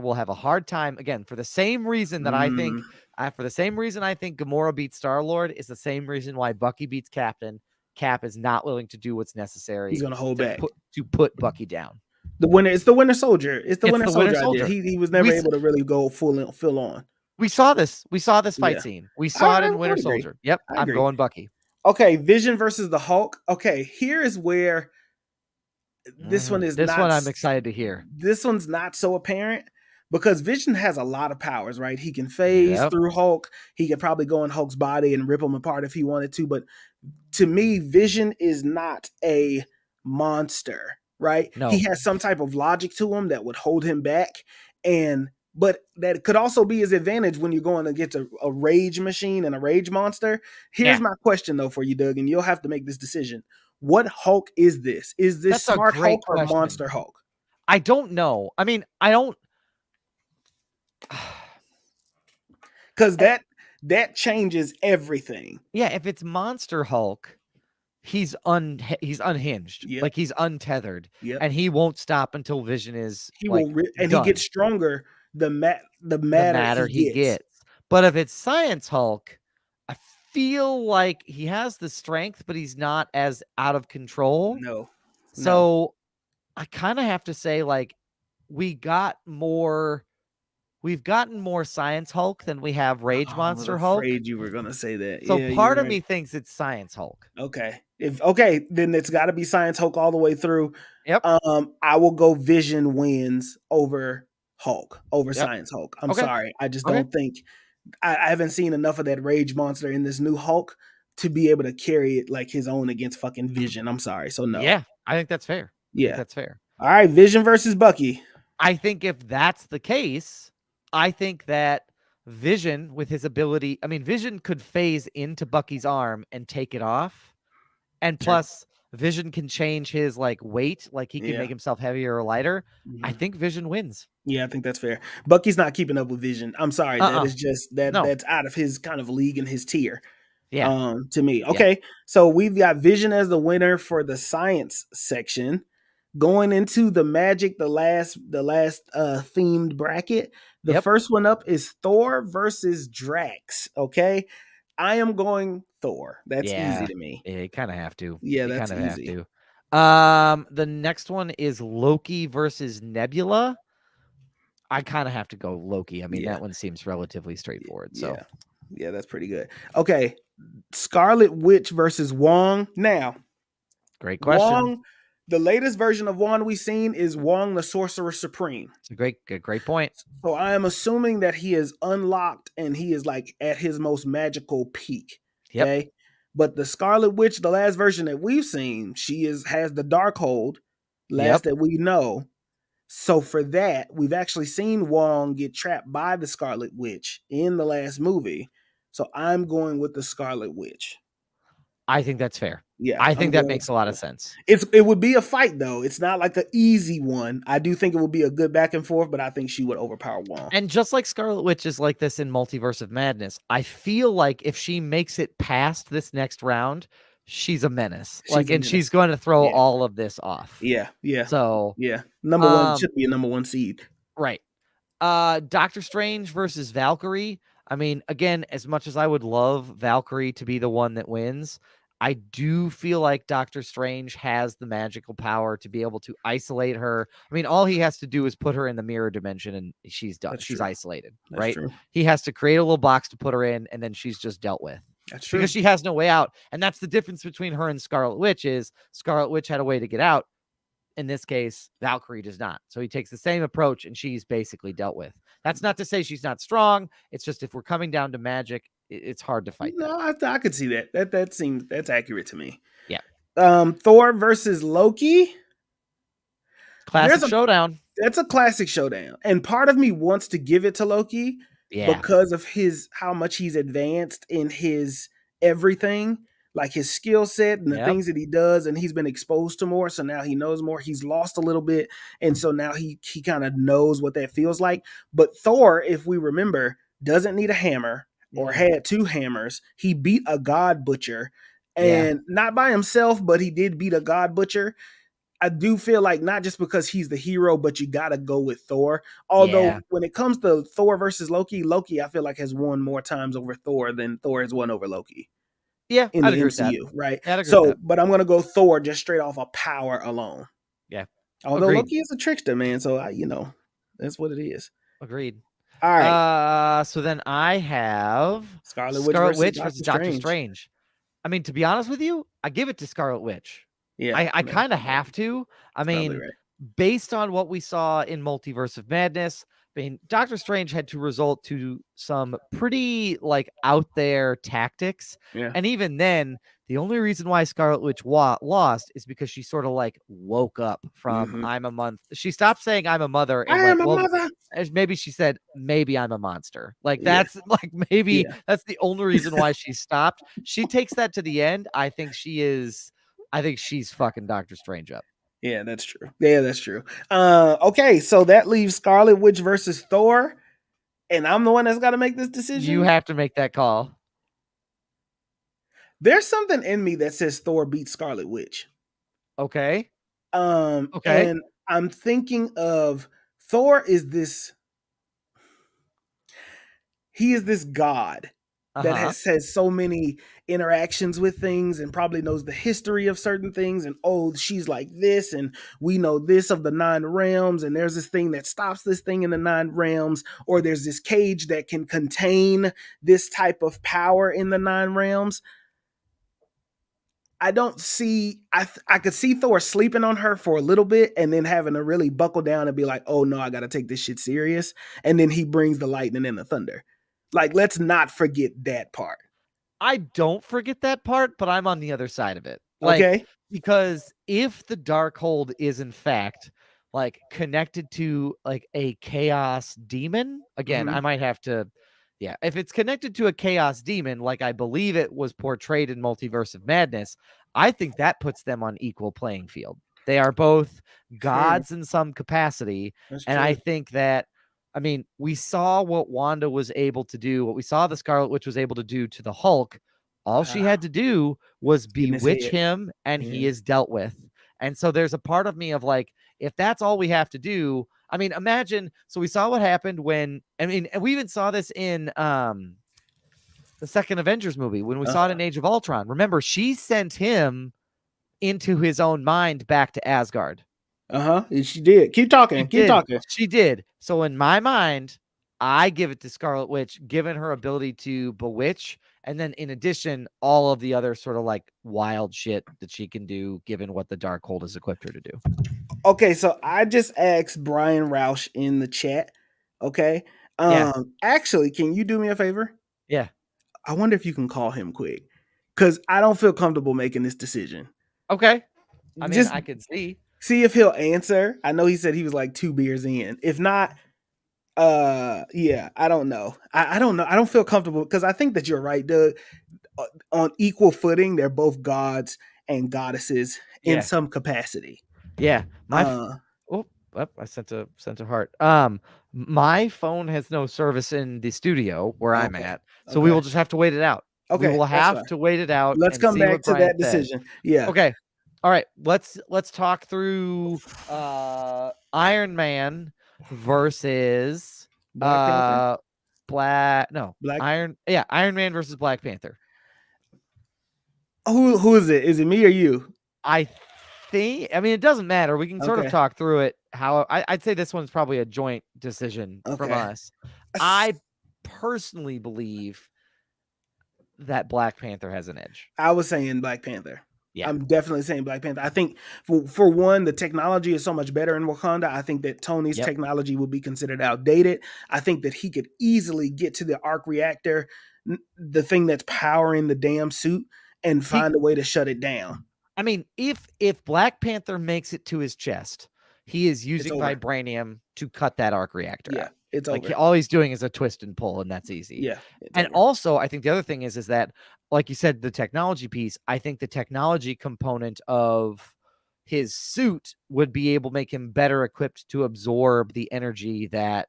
will have a hard time again for the same reason that I think Gamora beats Star-Lord is the same reason why Bucky beats Captain. Cap is not willing to do what's necessary He's gonna hold back. to put Bucky down. The winner. It's the Winter Soldier. It's the Winter Winter Soldier idea. Soldier. He was never We able to really go full on. We saw this fight Yeah. scene. We saw it I in Winter would agree. Soldier. Yep, I I'm agree. going Bucky. Okay, Vision versus the Hulk. Okay, here is where this one is This not. one I'm excited to hear. This one's not so apparent because Vision has a lot of powers, right? He can phase Yep. through Hulk. He could probably go in Hulk's body and rip him apart if he wanted to. But to me, Vision is not a monster, right? No. He has some type of logic to him that would hold him back. But that could also be his advantage when you're going against a rage machine and a rage monster. Here's my question though for you, Doug, and you'll have to make this decision. What Hulk is this? Is this That's a Smart great Hulk or question. Monster Hulk? I don't know. I mean, I don't because that changes everything. Yeah, if it's Monster Hulk, he's unhinged. Yep. Like he's untethered. Yep. And he won't stop until Vision is he like will and done. he gets stronger the the matter matter he gets. But if it's Science Hulk, I feel like he has the strength, but he's not as out of control. No. So I kind of have to say, like, we've gotten more Science Hulk than we have Rage Monster Hulk. I was afraid you were gonna say that. So yeah, part of me thinks it's Science Hulk. Okay. Then it's got to be Science Hulk all the way through. Yep. I will go Vision wins over Hulk, over Science Hulk. I'm sorry. I just don't think I haven't seen enough of that rage monster in this new Hulk to be able to carry it like his own against fucking Vision. I'm sorry. So no. Yeah, I think that's fair. Yeah. That's fair. All right, Vision versus Bucky. I think if that's the case, I think that Vision with his ability, I mean, Vision could phase into Bucky's arm and take it off. And plus Vision can change his like weight, like he can make himself heavier or lighter. I think Vision wins. Yeah, I think that's fair. Bucky's not keeping up with Vision. I'm sorry. That is just that's out of his kind of league and his tier. Yeah. To me. Okay. So we've got Vision as the winner for the science section. Going into the magic, the last themed bracket. The first one up is Thor versus Drax. Okay. I am going Thor. That's easy to me. Yeah, you kind of have to. Yeah, that's easy. The next one is Loki versus Nebula. I kind of have to go Loki. I mean, Yeah. that one seems relatively straightforward. So Yeah, that's pretty good. Okay, Scarlet Witch versus Wong. Now, great question. Wong, the latest version of Wong we've seen is Wong the Sorcerer Supreme. It's a great point. So I am assuming that he is unlocked and he is like at his most magical peak. Yep. Okay. But the Scarlet Witch, the last version that we've seen, she has the dark hold, last that we know. So for that, we've actually seen Wong get trapped by the Scarlet Witch in the last movie. So I'm going with the Scarlet Witch. I think that's fair. Yeah, I I'm think that going makes with a lot of sense. it would be a fight though. It's not like an easy one. I do think it would be a good back and forth, but I think she would overpower Wong. And just like Scarlet Witch is like this in Multiverse of Madness, I feel like if she makes it past this next round, she's a menace. She's going to throw all of this off. Yeah. So number one should be a number one seed. Right. Doctor Strange versus Valkyrie. I mean, again, as much as I would love Valkyrie to be the one that wins, I do feel like Doctor Strange has the magical power to be able to isolate her. I mean, all he has to do is put her in the mirror dimension and she's done. She's isolated, right? True. He has to create a little box to put her in and then she's just dealt with. That's true. Because she has no way out. And that's the difference between her and Scarlet Witch is Scarlet Witch had a way to get out. In this case, Valkyrie does not. So he takes the same approach and she's basically dealt with. That's not to say she's not strong. It's just if we're coming down to magic, it's hard to fight. No, I could see that. That seems that's accurate to me. Yeah. Thor versus Loki. Classic showdown. That's a classic showdown. And part of me wants to give it to Loki because of how much he's advanced in his everything. Like his skill set and the things that he does, and he's been exposed to more. So now he knows more. He's lost a little bit. And so now he kind of knows what that feels like. But Thor, if we remember, doesn't need a hammer or had 2 hammers. He beat a god butcher and not by himself, but he did beat a god butcher. I do feel like not just because he's the hero, but you got to go with Thor. Although when it comes to Thor versus Loki, I feel like has won more times over Thor than Thor has won over Loki. Yeah, in the MCU, right? But I'm gonna go Thor just straight off of power alone. Yeah. Although Loki is a trickster, man, so that's what it is. Agreed. All right. So then I have Scarlet Witch versus Doctor Strange. I mean, to be honest with you, I give it to Scarlet Witch. Yeah, I kind of have to. I mean, based on what we saw in Multiverse of Madness, I mean, Doctor Strange had to resort to some pretty out there tactics. Yeah. And even then, the only reason why Scarlet Witch lost is because she sort of woke up from I'm a month. She stopped saying I'm a mother and I am a mother. Maybe she said maybe I'm a monster. That's maybe that's the only reason why she stopped. She takes that to the end. I think she's fucking Doctor Strange up. Yeah, that's true. Okay, so that leaves Scarlet Witch versus Thor, and I'm the one that's got to make this decision. You have to make that call. There's something in me that says Thor beats Scarlet Witch. Okay. And I'm thinking of Thor is this. He is this god that has so many interactions with things and probably knows the history of certain things. And she's like this, and we know this of the 9 realms. And there's this thing that stops this thing in the 9 realms, or there's this cage that can contain this type of power in the 9 realms. I don't see. I could see Thor sleeping on her for a little bit and then having to really buckle down and be like, "Oh no, I got to take this shit serious." And then he brings the lightning and the thunder. Let's not forget that part. I don't forget that part, but I'm on the other side of it. Okay. Because if the Darkhold is in fact connected to a chaos demon, again, I might have to. Yeah, if it's connected to a chaos demon, like I believe it was portrayed in Multiverse of Madness, I think that puts them on equal playing field. They are both gods in some capacity. And I think that, I mean, we saw what Wanda was able to do, what we saw the Scarlet Witch was able to do to the Hulk. All she had to do was bewitch him, and he is dealt with. And so there's a part of me of if that's all we have to do, I mean, imagine. So we saw what happened when, I mean, and we even saw this in the second Avengers movie when we saw it in Age of Ultron. Remember, she sent him into his own mind back to Asgard. She did. Keep talking. She Keep did. talking. She did. So in my mind, I give it to Scarlet Witch, given her ability to bewitch, and then in addition, all of the other sort of like wild shit that she can do, given what the Darkhold has equipped her to do. Okay, so I just asked Brian Roush in the chat. Okay. Yeah. Actually, can you do me a favor? Yeah. I wonder if you can call him quick. Because I don't feel comfortable making this decision. Okay. I mean, Just I can see. see if he'll answer. I know he said he was like 2 beers in. If not, yeah, I don't know. I don't know. I don't feel comfortable because I think that you're right, Doug. On equal footing, they're both gods and goddesses in Yeah. some capacity. Yeah. I sent a heart. My phone has no service in the studio where I'm at, so we will just have to wait it out. Okay, We will that's have fine. to wait it out. Let's and come see back what to Brian that says. decision. Yeah. Okay. All right. Let's talk through Iron Man versus Black Panther? Iron Man versus Black Panther. Who is it? Is it me or you? I mean, it doesn't matter. We can sort of Okay. talk through it. How I'd say this one's probably a joint decision from Okay. us. I personally believe that Black Panther has an edge. I was saying Black Panther. Yeah. I'm definitely saying Black Panther. I think for one, the technology is so much better in Wakanda. I think that Tony's technology will be considered outdated. I think that he could easily get to the arc reactor, the thing that's powering the damn suit, and find a way to shut it down. I mean, if Black Panther makes it to his chest, he is using vibranium to cut that arc reactor out. It's like over. All he's doing is a twist and pull, and that's easy. Yeah. And also, I think the other thing is that, like you said, the technology piece, I think the technology component of his suit would be able to make him better equipped to absorb the energy that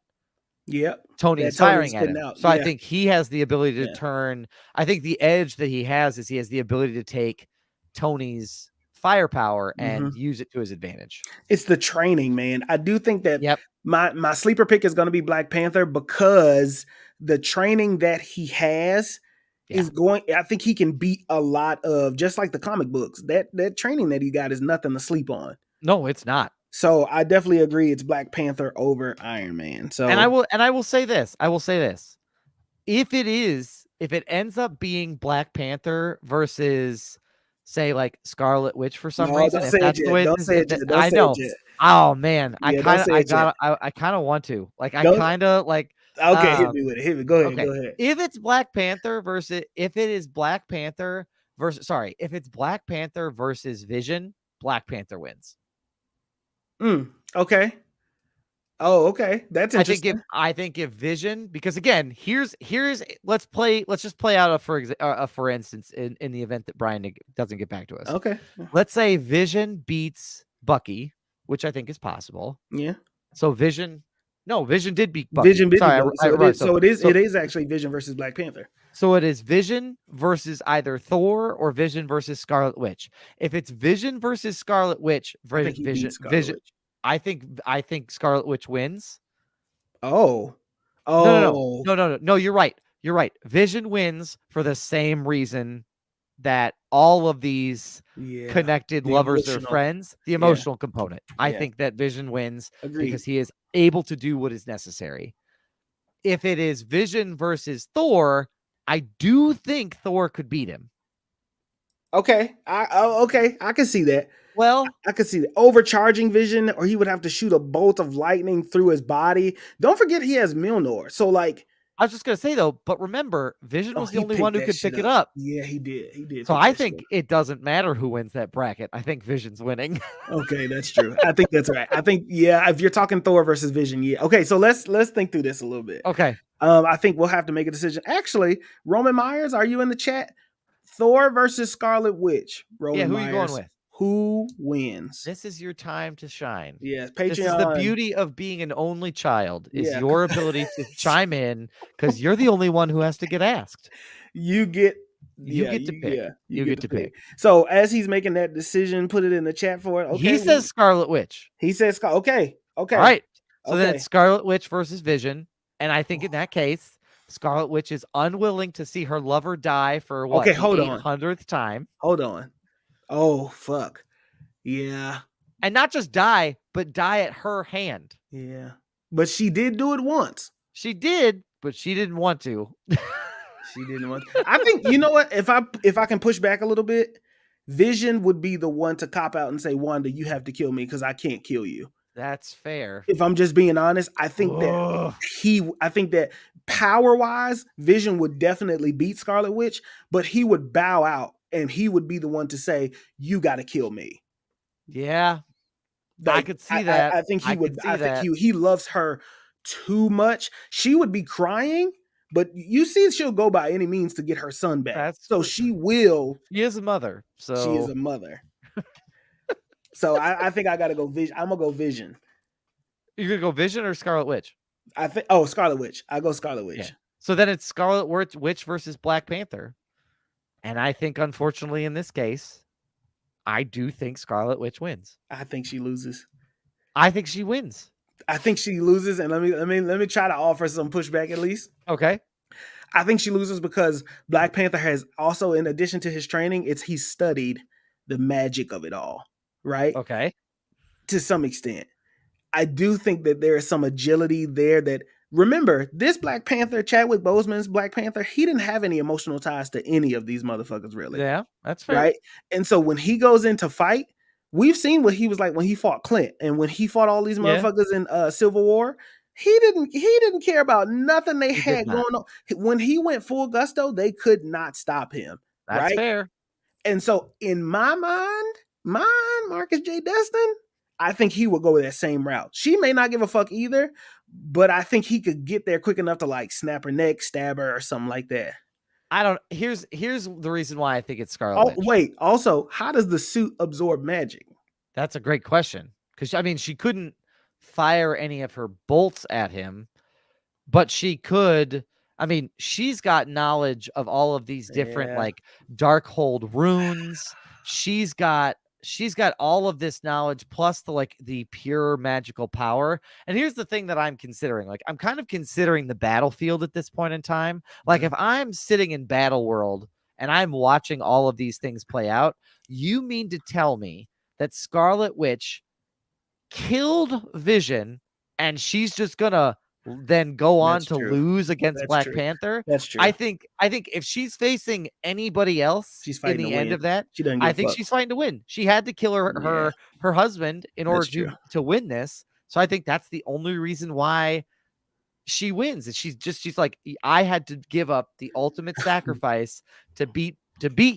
Tony is firing at him. So I think he has the ability to turn. I think the edge that he has is he has the ability to take Tony's firepower and use it to his advantage. It's the training, man. I do think that my sleeper pick is going to be Black Panther because the training that he has is going. I think he can beat a lot of, just like the comic books. That training that he got is nothing to sleep on. No, it's not. So I definitely agree. It's Black Panther over Iron Man. So and I will say this. If it ends up being Black Panther versus, say, like Scarlet Witch for some reason, if that's the way I know. Oh man, I kind of want to. Like I kind of like. Okay, hit me with it. Hit me. Go ahead. Okay. Go ahead. If it's Black Panther versus, if it's Black Panther versus Vision, Black Panther wins. Okay. Oh, okay. That's interesting. I think if Vision, because again, here's let's just play out for instance in the event that Brian doesn't get back to us. Okay. Let's say Vision beats Bucky, which I think is possible. Yeah. So Vision did beat Bucky. Vision beat Bucky. So it is actually Vision versus Black Panther. So it is Vision versus either Thor or Vision versus Scarlet Witch. If it's Vision versus Scarlet Witch, Vision. I think Scarlet Witch wins. Oh. No, you're right. Vision wins for the same reason that all of these connected lovers or friends, the emotional component. I think that Vision wins because he is able to do what is necessary. If it is Vision versus Thor, I do think Thor could beat him. Okay. I can see that. Well, I could see that. Overcharging Vision, or he would have to shoot a bolt of lightning through his body. Don't forget he has Mjolnir. So like, I was just gonna say though, but remember, Vision was the only one who could pick it up. Yeah, he did. So I think it doesn't matter who wins that bracket. I think Vision's winning. Okay, that's true. I think that's right. I think if you're talking Thor versus Vision, yeah. Okay, so let's think through this a little bit. Okay. I think we'll have to make a decision. Actually, Roman Myers, are you in the chat? Thor versus Scarlet Witch. Roman who Myers. Are you going with? Who wins? This is your time to shine. Yeah, Patreon. This is the beauty of being an only child, is your ability to chime in, because you're the only one who has to get asked. You get to pick. So as he's making that decision, put it in the chat for it. Okay. He says Scarlet Witch. He says okay. All right. So then it's Scarlet Witch versus Vision. And I think in that case, Scarlet Witch is unwilling to see her lover die for the 800th time. Hold on. Oh, fuck. Yeah. And not just die, but die at her hand. Yeah. But she did do it once. She did, but she didn't want to. She didn't want. I think, you know what? If I can push back a little bit, Vision would be the one to cop out and say, Wanda, you have to kill me because I can't kill you. That's fair. If I'm just being honest, I think that power-wise, Vision would definitely beat Scarlet Witch, but he would bow out and he would be the one to say, you got to kill me. Yeah. Like, I could see that. I think he would. I that. think he loves her too much. She would be crying, but you see, she'll go by any means to get her son back. So she will. She is a mother. So she is a mother. So I think I gotta go Vision. I'm gonna go Vision. You're gonna go Vision or Scarlet Witch? I think. Scarlet Witch. I go Scarlet Witch. Yeah. So then it's Scarlet Witch versus Black Panther, and I think unfortunately in this case, I do think Scarlet Witch wins. I think she loses. I think she wins. I think she loses, and let me try to offer some pushback at least. Okay. I think she loses because Black Panther has also, in addition to his training, he's studied the magic of it all, right? Okay. To some extent. I do think that there is some agility there that, remember, this Black Panther, Chadwick Boseman's Black Panther, he didn't have any emotional ties to any of these motherfuckers, really. Yeah, that's fair. Right? And so when he goes into fight, we've seen what he was like when he fought Clint and when he fought all these motherfuckers in Civil War. He didn't care about nothing they had going on. When he went full gusto, they could not stop him. That's fair. And so in my mind, Marcus J. Destin, I think he will go with that same route. She may not give a fuck either, but I think he could get there quick enough to like snap her neck, stab her, or something like that. I don't. Here's the reason why I think it's Scarlet Witch. Wait. Also, how does the suit absorb magic? That's a great question. Because I mean, she couldn't fire any of her bolts at him, but she could. I mean, she's got knowledge of all of these different like Darkhold runes. She's got all of this knowledge plus the pure magical power. And here's the thing that I'm considering. Like, I'm kind of considering the battlefield at this point in time. Like, if I'm sitting in Battle World and I'm watching all of these things play out, you mean to tell me that Scarlet Witch killed Vision and she's just gonna then go on to lose against Black Panther? That's true. I think if she's facing anybody else in the end of that, I think she's fighting to win. She had to kill her husband in order to win this. So I think that's the only reason why she wins. She's like, I had to give up the ultimate sacrifice to beat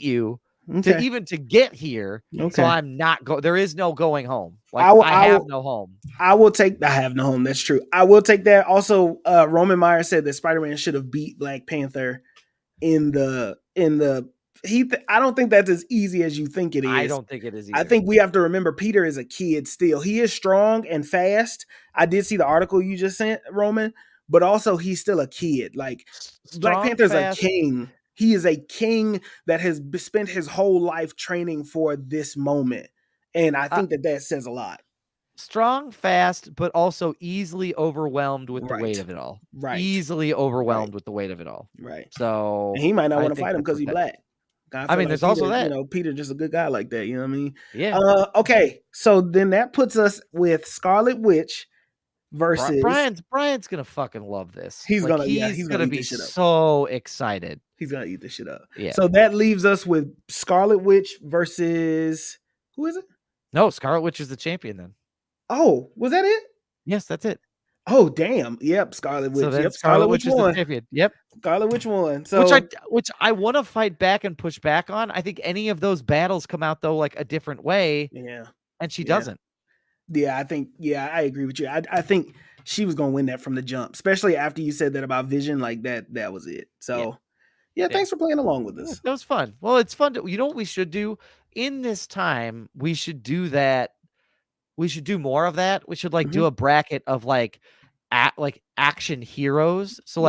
you. To get here, so I'm not there is no going home. Like I have no home. I have no home. That's true. I will take that. Also, Roman Meyer said that Spider-Man should have beat Black Panther in the. I don't think that's as easy as you think it is. I don't think it is either. I think we have to remember Peter is a kid still. He is strong and fast. I did see the article you just sent, Roman, but also he's still a kid. Like Black Panther's a king. He is a king that has spent his whole life training for this moment. And I think that says a lot. Strong, fast, but also easily overwhelmed with the weight of it all. Right. Easily overwhelmed with the weight of it all. Right. So and he might not want to fight him because he's black. I mean, there's also that. You know, Peter just a good guy like that. You know what I mean? Yeah. Okay. So then that puts us with Scarlet Witch versus Brian's gonna fucking love this. He's gonna be so excited. He's gonna eat this shit up. Yeah. So that leaves us with Scarlet Witch versus who is it? No, Scarlet Witch is the champion then. Oh, was that it? Yes, that's it. Oh, damn. Yep, Scarlet Witch. So Scarlet Witch is the champion. Yep. Scarlet Witch won. So which I want to fight back and push back on. I think any of those battles come out though like a different way. Yeah. And she doesn't. Yeah, I agree with you. I think she was gonna win that from the jump, especially after you said that about Vision. Like that was it. So thanks for playing along with us. That was fun. Well, it's fun to, you know what we should do in this time? We should do that. We should do more of that. We should do a bracket of action heroes. So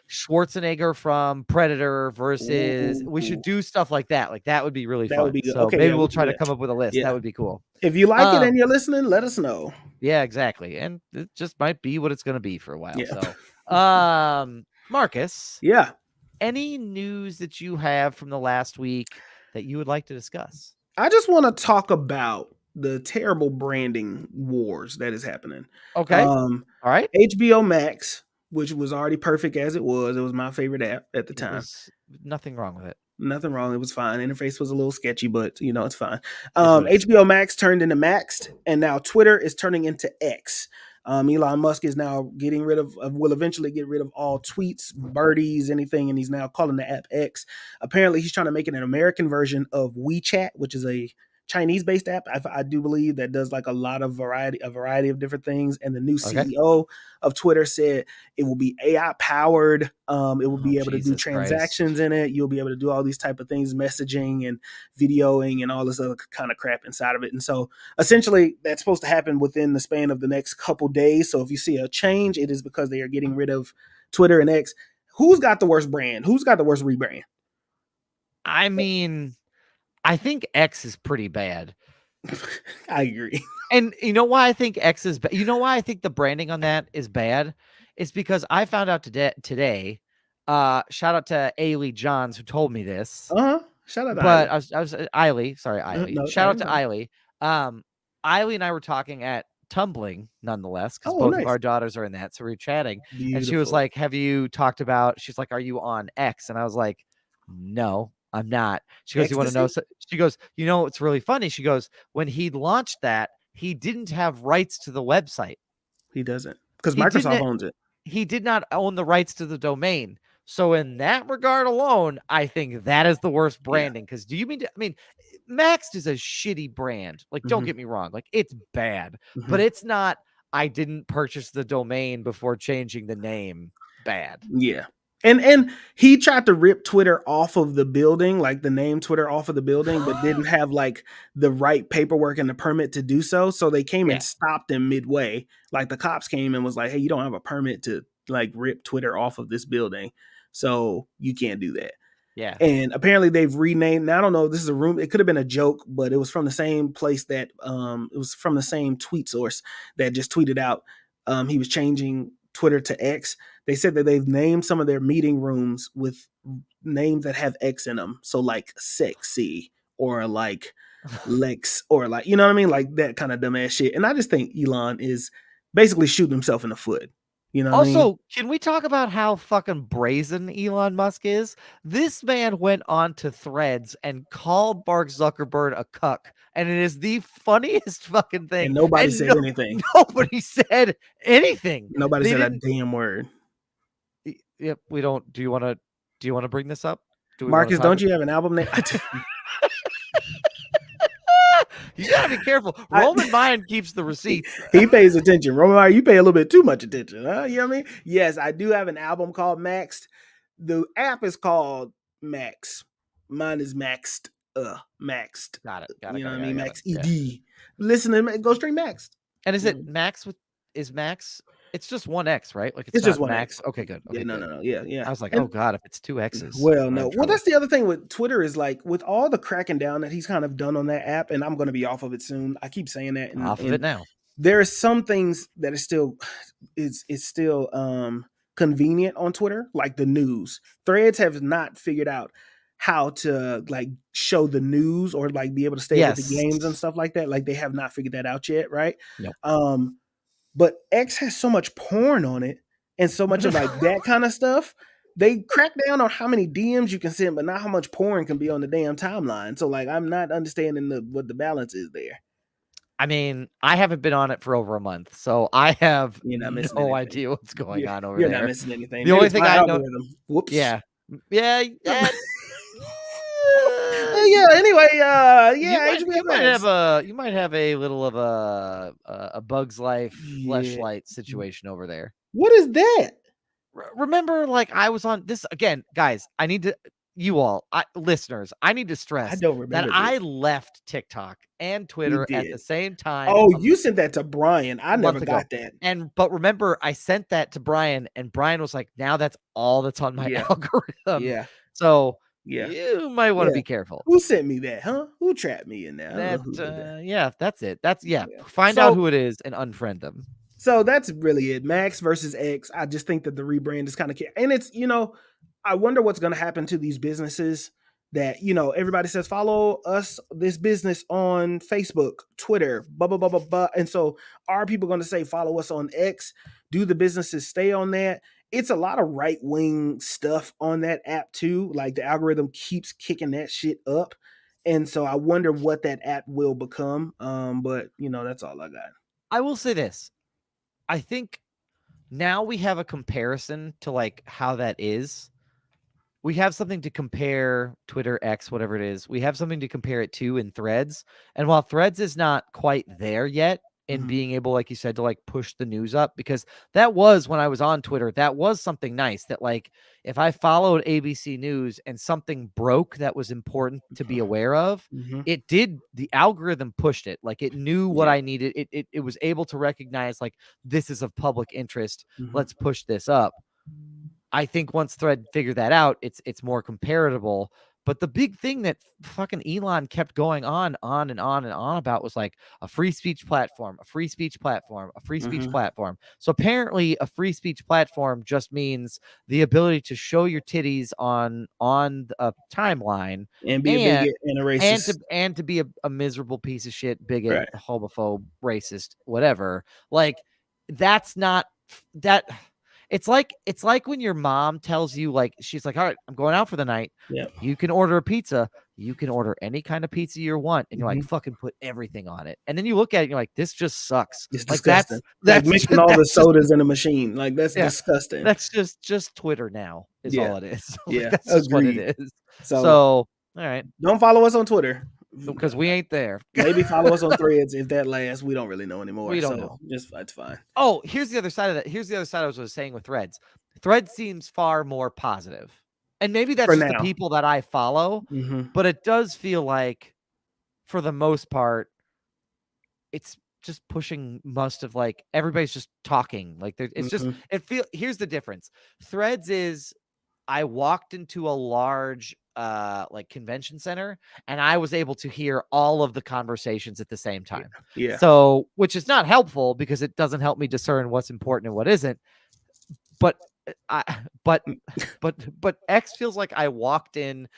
Schwarzenegger from Predator versus we should do stuff like that. Like that would be really fun. Would be good. So maybe we'll try to come up with a list. That would be cool. If you like it and you're listening, let us know. Yeah, exactly. And it just might be what it's going to be for a while. Yeah. So, Marcus. Yeah. Any news that you have from the last week that you would like to discuss? I just want to talk about the terrible branding wars that is happening. Okay. All right. HBO Max, which was already perfect as it was my favorite app at the It time. was nothing wrong with it. Nothing wrong. It was fine. Interface was a little sketchy, but it's fine. Is what it is. HBO Max turned into Maxed, and now Twitter is turning into X. Elon Musk is now getting rid of, will eventually get rid of all tweets, birdies, anything, and he's now calling the app X. Apparently, he's trying to make it an American version of WeChat, which is a Chinese-based app. I do believe that does like a variety of different things. And the new CEO of Twitter said it will be AI powered. It will be able to do transactions in it. You'll be able to do all these type of things, messaging and videoing and all this other kind of crap inside of it. And so essentially that's supposed to happen within the span of the next couple days. So if you see a change, it is because they are getting rid of Twitter and X. Who's got the worst brand? Who's got the worst rebrand? I mean, I think X is pretty bad. I agree. And you know why I think X is bad? You know why I think the branding on that is bad? It's because I found out today. Shout out to Ailey Johns who told me this. Shout out to but Eiley. I was Eiley. Sorry, Eiley. No, Shout out to Eiley. Eiley and I were talking at Tumbling, nonetheless, because both of our daughters are in that. So we were chatting, and she was like, "Have you talked about?" She's like, "Are you on X?" And I was like, "No, I'm not." She goes, "You want to know?" So she goes, "You know, it's really funny." She goes, "When he launched that, he didn't have rights to the website. He doesn't, because Microsoft owns it. He did not own the rights to the domain." So in that regard alone, I think that is the worst branding. Because do you mean I mean, Maxed is a shitty brand. Like, don't get me wrong. Like, it's bad, but it's not. I didn't purchase the domain before changing the name. Bad. Yeah. And he tried to rip Twitter off of the building, like the name Twitter off of the building, but didn't have like the right paperwork and the permit to do so. So they came and stopped him midway. Like the cops came and was like, "Hey, you don't have a permit to like rip Twitter off of this building. So you can't do that." Yeah. And apparently they've renamed. Now I don't know. This is a room. It could have been a joke, but it was from the same place that it was from the same tweet source that just tweeted out he was changing Twitter to X. They said that they've named some of their meeting rooms with names that have X in them. So like sexy or like Lex or like, you know what I mean? Like that kind of dumbass shit. And I just think Elon is basically shooting himself in the foot. You know what I mean? Can we talk about how fucking brazen Elon Musk is? This man went on to Threads and called Mark Zuckerberg a cuck, and it is the funniest fucking thing. And nobody said anything. Nobody said anything. Nobody said a damn word. Yep, we don't. Do you want to bring this up? Marcus, don't you have an album name? You gotta be careful. Roman Mind keeps the receipts. He pays attention. Roman Mind, you pay a little bit too much attention. Huh? You know what I mean? Yes, I do have an album called Maxed. The app is called Max. Mine is Maxed. Maxed. Got it. You know what I mean? Max ED. Yeah. Listen to go stream Maxed. And is it Max is Max? It's just one X, right? Like it's just one Max. X. Okay, good. Okay, no. Yeah. I was like, oh god, if it's two X's. Well, no. Well, that's the other thing with Twitter is like with all the cracking down that he's kind of done on that app, and I'm going to be off of it soon. I keep saying that. And, off of it now. There are some things that are still convenient on Twitter, like the news. Threads have not figured out how to like show the news or like be able to stay with the games and stuff like that. Like they have not figured that out yet, right? Nope. But X has so much porn on it and so much of like that kind of stuff. They crack down on how many DMs you can send, but not how much porn can be on the damn timeline. So like, I'm not understanding what the balance is there. I mean, I haven't been on it for over a month, so I have no idea what's going on over there. You're not missing anything. The only thing I know. Whoops. Yeah. Anyway, you might have a little of a Bug's Life fleshlight situation over there. What is that? Remember, like I was on this again, guys. I need to listeners. I need to stress that I left TikTok and Twitter at the same time. Oh, you sent that to Brian. I never got that. But remember, I sent that to Brian, and Brian was like, "Now that's all that's on my algorithm." Yeah. So. Yeah, you might want to be careful. Who sent me that, huh? Who trapped me in there? That's it. Find out who it is and unfriend them. So that's really it. Max versus X. I just think that the rebrand is kind of and it's, I wonder what's going to happen to these businesses that, you know, everybody says follow us, this business on Facebook, Twitter, blah blah blah blah blah. And so are people going to say follow us on X? Do the businesses stay on that? It's a lot of right wing stuff on that app too. Like the algorithm keeps kicking that shit up. And so I wonder what that app will become. But you know, that's all I got. I will say this. I think now we have a comparison to like how that is. We have something to compare Twitter, X, whatever it is. We have something to compare it to in Threads. And while Threads is not quite there yet in being able, like you said, to like push the news up, because that was when I was on Twitter, that was something nice that like if I followed ABC News and something broke that was important to be aware of, it did, the algorithm pushed it. Like it knew what I needed. It was able to recognize like this is of public interest. Let's push this up. I think once Thread figured that out, it's more comparable. But the big thing that fucking Elon kept going on and on and on about was like a free speech platform, a free speech platform, a free speech platform. So apparently a free speech platform just means the ability to show your titties on a timeline And be a bigot and a racist. and to be a miserable piece of shit, bigot, Right. homophobe, racist, whatever. Like that's not that. It's like when your mom tells you, like, she's like, all right, I'm going out for the night. Yep. You can order a pizza. You can order any kind of pizza you want. And you're like, fucking put everything on it. And then you look at it and you're like, this just sucks. It's like disgusting. that's like mixing all the sodas in a machine. Like that's disgusting. That's just Twitter now is all it is. Yeah. That's just what it is. So all right. Don't follow us on Twitter. Because we ain't there. Maybe follow us on Threads if that lasts. We don't really know anymore. We don't know. Just that's fine. Oh, here's the other side of that. Here's the other side I was saying with Threads. Threads seems far more positive. And maybe that's just the people that I follow. But it does feel like, for the most part, it's just pushing most of like everybody's just talking. Like it's just here's the difference. Threads is I walked into a large like convention center and I was able to hear all of the conversations at the same time. Yeah. So, which is not helpful because it doesn't help me discern what's important and what isn't. But but X feels like I walked in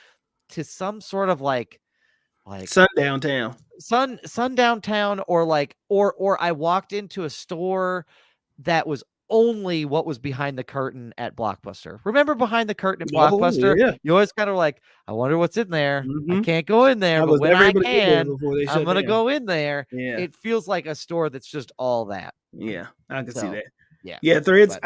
to some sort of like sundown town, or I walked into a store that was only what was behind the curtain at Blockbuster. Remember behind the curtain at Blockbuster? Yeah. You always kind of like, I wonder what's in there. I can't go in there, but when I can, I'm going to go in there. Yeah. It feels like a store that's just all that. Yeah, I can see that. Yeah. Threads.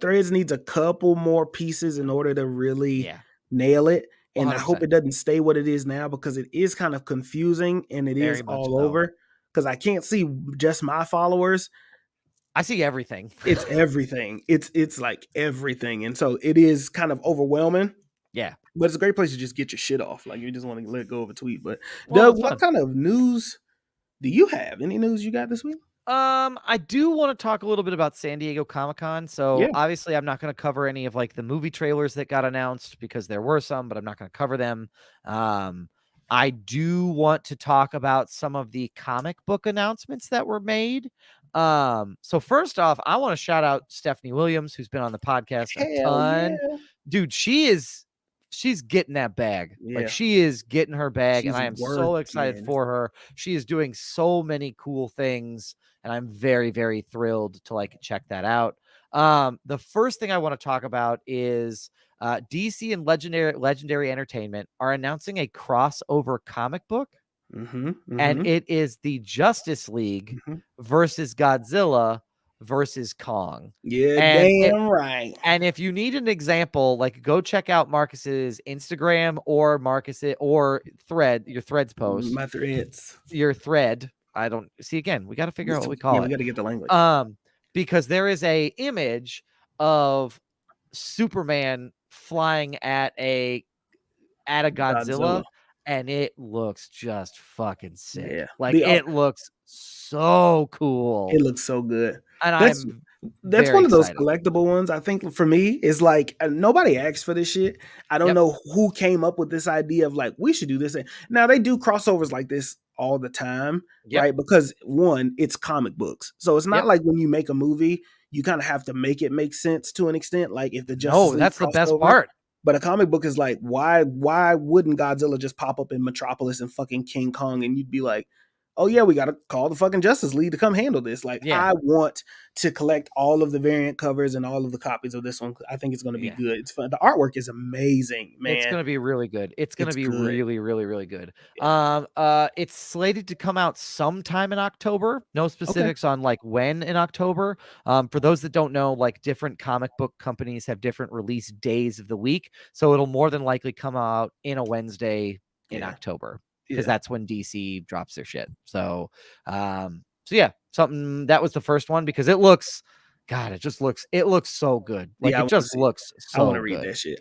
Threads needs a couple more pieces in order to really nail it. And 100%. I hope it doesn't stay what it is now because it is kind of confusing and it is all over. Because I can't see just my followers. I see everything. It's everything. It's like everything. And so it is kind of overwhelming. Yeah. But it's a great place to just get your shit off. Like you just want to let go of a tweet. But Doug, what kind of news do you have? Any news you got this week? I do want to talk a little bit about San Diego Comic-Con. So obviously I'm not going to cover any of like the movie trailers that got announced because there were some, but I'm not going to cover them. I do want to talk about some of the comic book announcements that were made. So first off, I want to shout out Stephanie Williams, who's been on the podcast a ton. Yeah. Dude, she's getting that bag. Yeah. Like she is getting her bag, and I am so excited for her. She is doing so many cool things, and I'm very, very thrilled to like check that out. The first thing I want to talk about is DC and Legendary Entertainment are announcing a crossover comic book. And it is the Justice League versus Godzilla versus Kong. Yeah, and right. And if you need an example, like go check out Marcus's Instagram or your Threads post. My Threads. Your thread. I don't see again. We got to figure out what we call it. We got to get the language. Because there is a image of Superman flying at a Godzilla. And it looks just fucking sick. Yeah. Like it looks so cool. It looks so good. And that's one of those collectible ones. I think for me is like nobody asked for this shit. I don't know who came up with this idea of like we should do this. Now they do crossovers like this all the time, right? Because one, it's comic books, so it's not like when you make a movie, you kind of have to make it make sense to an extent. Like if the Justice League that's the best part. But a comic book is like, why wouldn't Godzilla just pop up in Metropolis and fucking King Kong, and you'd be like, oh yeah, we gotta call the fucking Justice League to come handle this. Like, Yeah. I want to collect all of the variant covers and all of the copies of this one. I think it's gonna be good. It's fun. The artwork is amazing, man. It's gonna be really good. It's gonna be good. really, really, really good. Yeah. It's slated to come out sometime in October. No specifics on like when in October. For those that don't know, like different comic book companies have different release days of the week, so it'll more than likely come out in a Wednesday in October, because that's when DC drops their shit. So, yeah, something that was the first one, because it looks. God, it looks so good. Like, it just looks so good. I want to read that shit.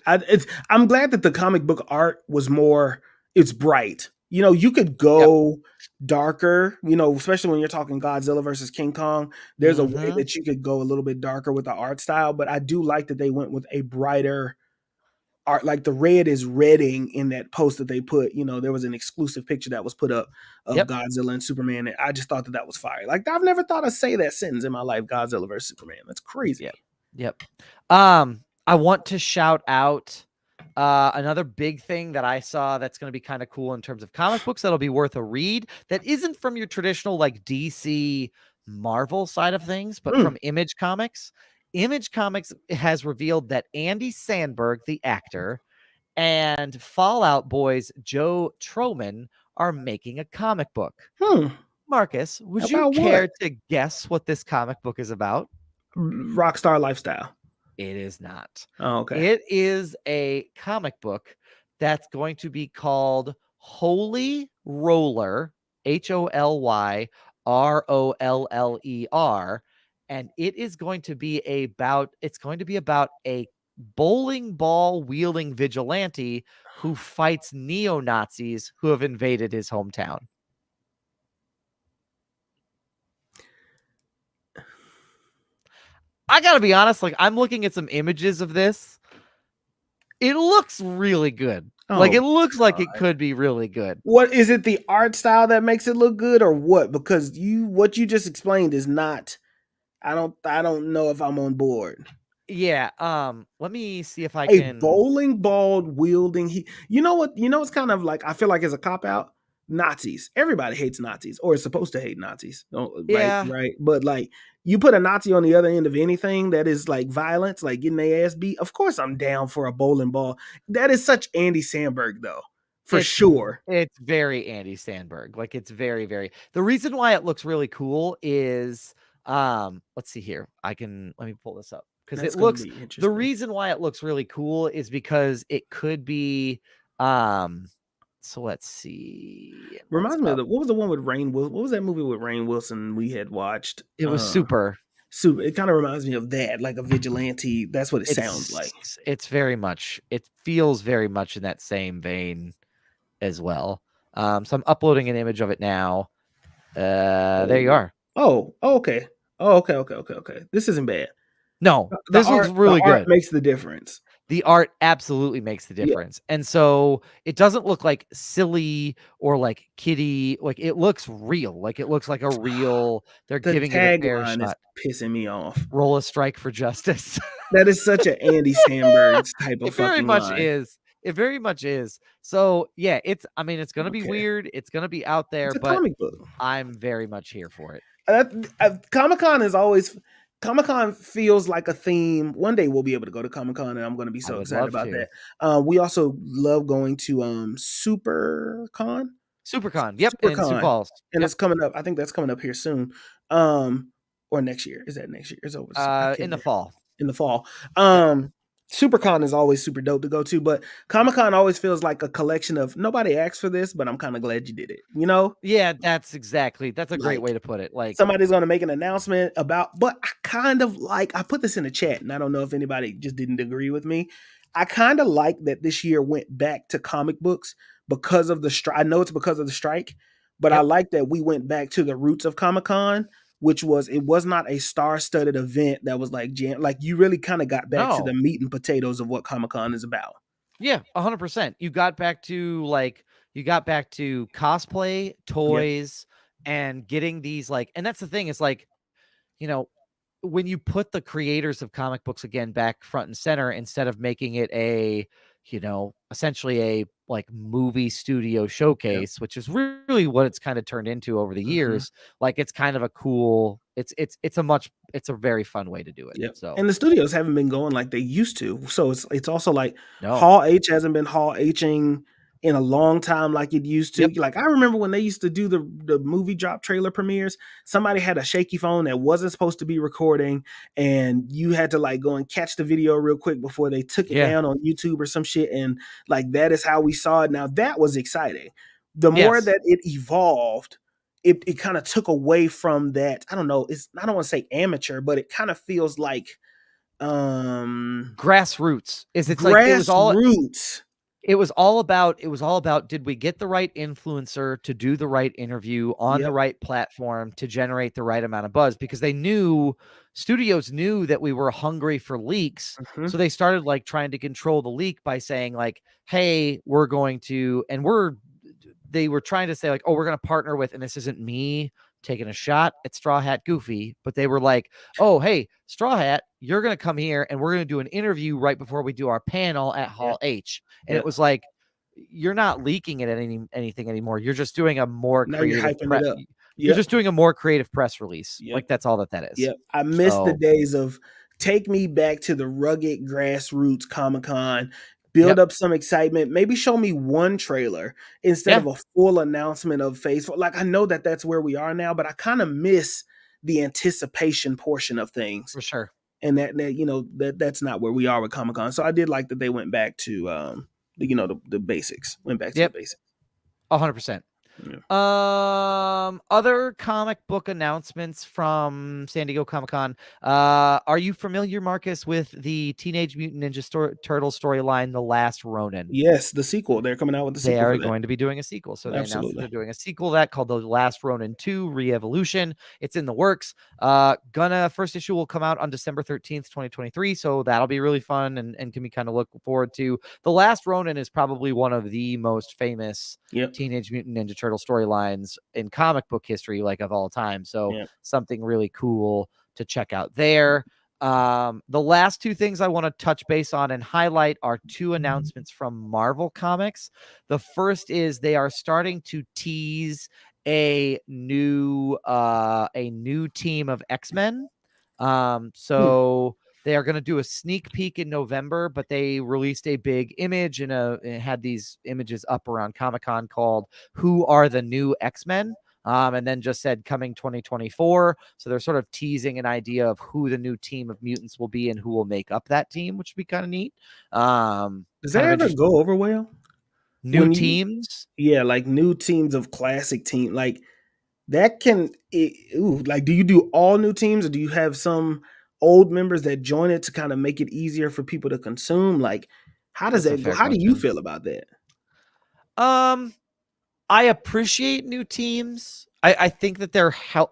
I'm glad that the comic book art was more, it's bright. You know, you could go darker, you know, especially when you're talking Godzilla versus King Kong. There's a way that you could go a little bit darker with the art style, but I do like that they went with a brighter art. Like, the red is redding in that post that they put. You know, there was an exclusive picture that was put up of Godzilla and Superman, and I just thought that was fire. Like, I've never thought I'd say that sentence in my life, Godzilla versus Superman. That's crazy. Yep. I want to shout out another big thing that I saw that's going to be kind of cool in terms of comic books that'll be worth a read, that isn't from your traditional like DC Marvel side of things, but from Image Comics. Image Comics has revealed that Andy Samberg, the actor, and Fallout Boy's Joe Troman are making a comic book. Marcus, would you care to guess what this comic book is about? Rockstar lifestyle. It is not. Oh, okay. It is a comic book that's going to be called Holy Roller, HOLYROLLER, and it is going to be about a bowling ball wielding vigilante who fights neo-Nazis who have invaded his hometown. I gotta be honest, like, I'm looking at some images of this. It looks really good. Like, it looks like it could be really good. What is it, the art style that makes it look good, or what? Because what you just explained is not, I don't know if I'm on board. Yeah, let me see if I can. A bowling ball wielding, you know what? You know, it's kind of like, I feel like it's a cop out. Nazis. Everybody hates Nazis, or is supposed to hate Nazis. Right. But like, you put a Nazi on the other end of anything that is like violence, like getting their ass beat. Of course, I'm down for a bowling ball. That is such Andy Samberg, though, for sure. It's very Andy Samberg. Like, it's very, very. The reason why it looks really cool is, let's see here. Let me pull this up, because it looks. The reason why it looks really cool is because it could be, so let's see. Reminds me of what was the one with Rainn Wilson? What was that movie with Rainn Wilson we had watched? It was Super. It kind of reminds me of that, like a vigilante. That's what it sounds like. It feels very much in that same vein as well. So I'm uploading an image of it now. There you are. Okay. Okay. This isn't bad. No, this looks really good. Art makes the difference. The art absolutely makes the difference. And so it doesn't look like silly or like kiddie. Like, it looks real. Like, it looks like a real, they're giving it a fair shot. Is pissing me off. Roll a strike for justice. That is such an Andy Samberg type of fucking line. It very much is. So yeah, it's going to be weird. It's going to be out there, it's a but comic book. I'm very much here for it. Comic-Con feels like a theme. One day we'll be able to go to Comic-Con, and I'm going to be so excited about that. We also love going to SuperCon. Yep, in Sioux Falls. And it's coming up. I think that's coming up here soon. Or next year. Is that next year? It's over. In the fall. In the fall. SuperCon is always super dope to go to, but Comic-Con always feels like a collection of, nobody asked for this, but I'm kind of glad you did it, you know? Yeah, that's a great way to put it. Like, somebody's going to make an announcement about, but I kind of like, I put this in the chat, and I don't know if anybody just didn't agree with me. I kind of like that this year went back to comic books because of the strike. I know it's because of the strike, but I like that we went back to the roots of Comic-Con, which was, it was not a star-studded event that was like you really kind of got back to the meat and potatoes of what Comic-Con is about. Yeah, 100%. You got back to cosplay, toys, and getting these, like, and that's the thing, is like, you know, when you put the creators of comic books again back front and center, instead of making it a essentially a like movie studio showcase, which is really what it's kind of turned into over the years. Like it's kind of a cool, it's a very fun way to do it. Yep. So And the studios haven't been going like they used to. So it's also like no. Hall H hasn't been Hall Hing in a long time like it used to. Yep. Like I remember when they used to do the movie drop trailer premieres, somebody had a shaky phone that wasn't supposed to be recording, and you had to like go and catch the video real quick before they took it Yeah. down on YouTube or some shit. And like that is how we saw it. Now that was exciting. The more Yes. that it evolved, it kind of took away from that. I don't know. I don't want to say amateur, but it kind of feels like Grassroots it's like grassroots. it was all about did we get the right influencer to do the right interview on the right platform to generate the right amount of buzz, because studios knew that we were hungry for leaks. So they started like trying to control the leak by saying like, hey, they were trying to say like, oh, we're going to partner with, and this isn't me taking a shot at Straw Hat Goofy, but they were like, oh, hey, Straw Hat, you're going to come here and we're going to do an interview right before we do our panel at Hall H. And it was like, you're not leaking it at anything anymore. You're just doing a more creative press. You're just doing a more creative press release. Like that's all that is. Yep. I miss the days of take me back to the rugged grassroots Comic-Con. Build up some excitement. Maybe show me one trailer instead of a full announcement of Phase 4. Like I know that that's where we are now, but I kind of miss the anticipation portion of things. For sure. And that's not where we are with Comic-Con. So I did like that they went back to the basics. Went back to the basics. 100%. Other comic book announcements from San Diego Comic-Con. Are you familiar, Marcus, with the Teenage Mutant Ninja Turtle storyline, The Last Ronin? Yes, the sequel. They're coming out with the sequel. They are going to be doing a sequel. So they announced that they're doing a sequel to that called The Last Ronin 2 Re-Evolution. It's in the works. First issue will come out on December 13th, 2023. So that'll be really fun and can be kind of look forward to. The Last Ronin is probably one of the most famous Teenage Mutant Ninja Turtle storylines in comic book history, like of all time. So something really cool to check out there. The last two things I want to touch base on and highlight are two announcements from Marvel Comics. The first is they are starting to tease a new team of X-Men. So they are going to do a sneak peek in November, but they released a big image and had these images up around Comic-Con called "Who Are the New X-Men?" And then just said coming 2024. So they're sort of teasing an idea of who the new team of mutants will be and who will make up that team, which would be kind of neat. Does that ever go over well? New teams? Yeah, like new teams of classic team. Like that do you do all new teams, or do you have some old members that join it to kind of make it easier for people to consume? Like, how does that go? How do you feel about that? I appreciate new teams. I think that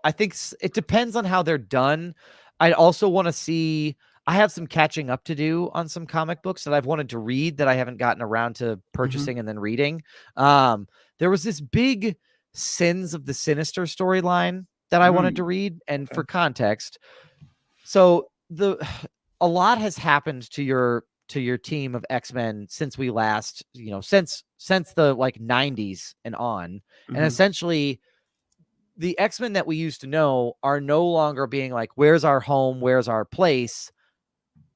I think it depends on how they're done. I also want to see. I have some catching up to do on some comic books that I've wanted to read that I haven't gotten around to purchasing and then reading. There was this big Sins of the Sinister storyline that I wanted to read, and for context, so a lot has happened to your team of X-Men since we last, since the like 90s and on. And essentially the X-Men that we used to know are no longer being like, where's our home? Where's our place?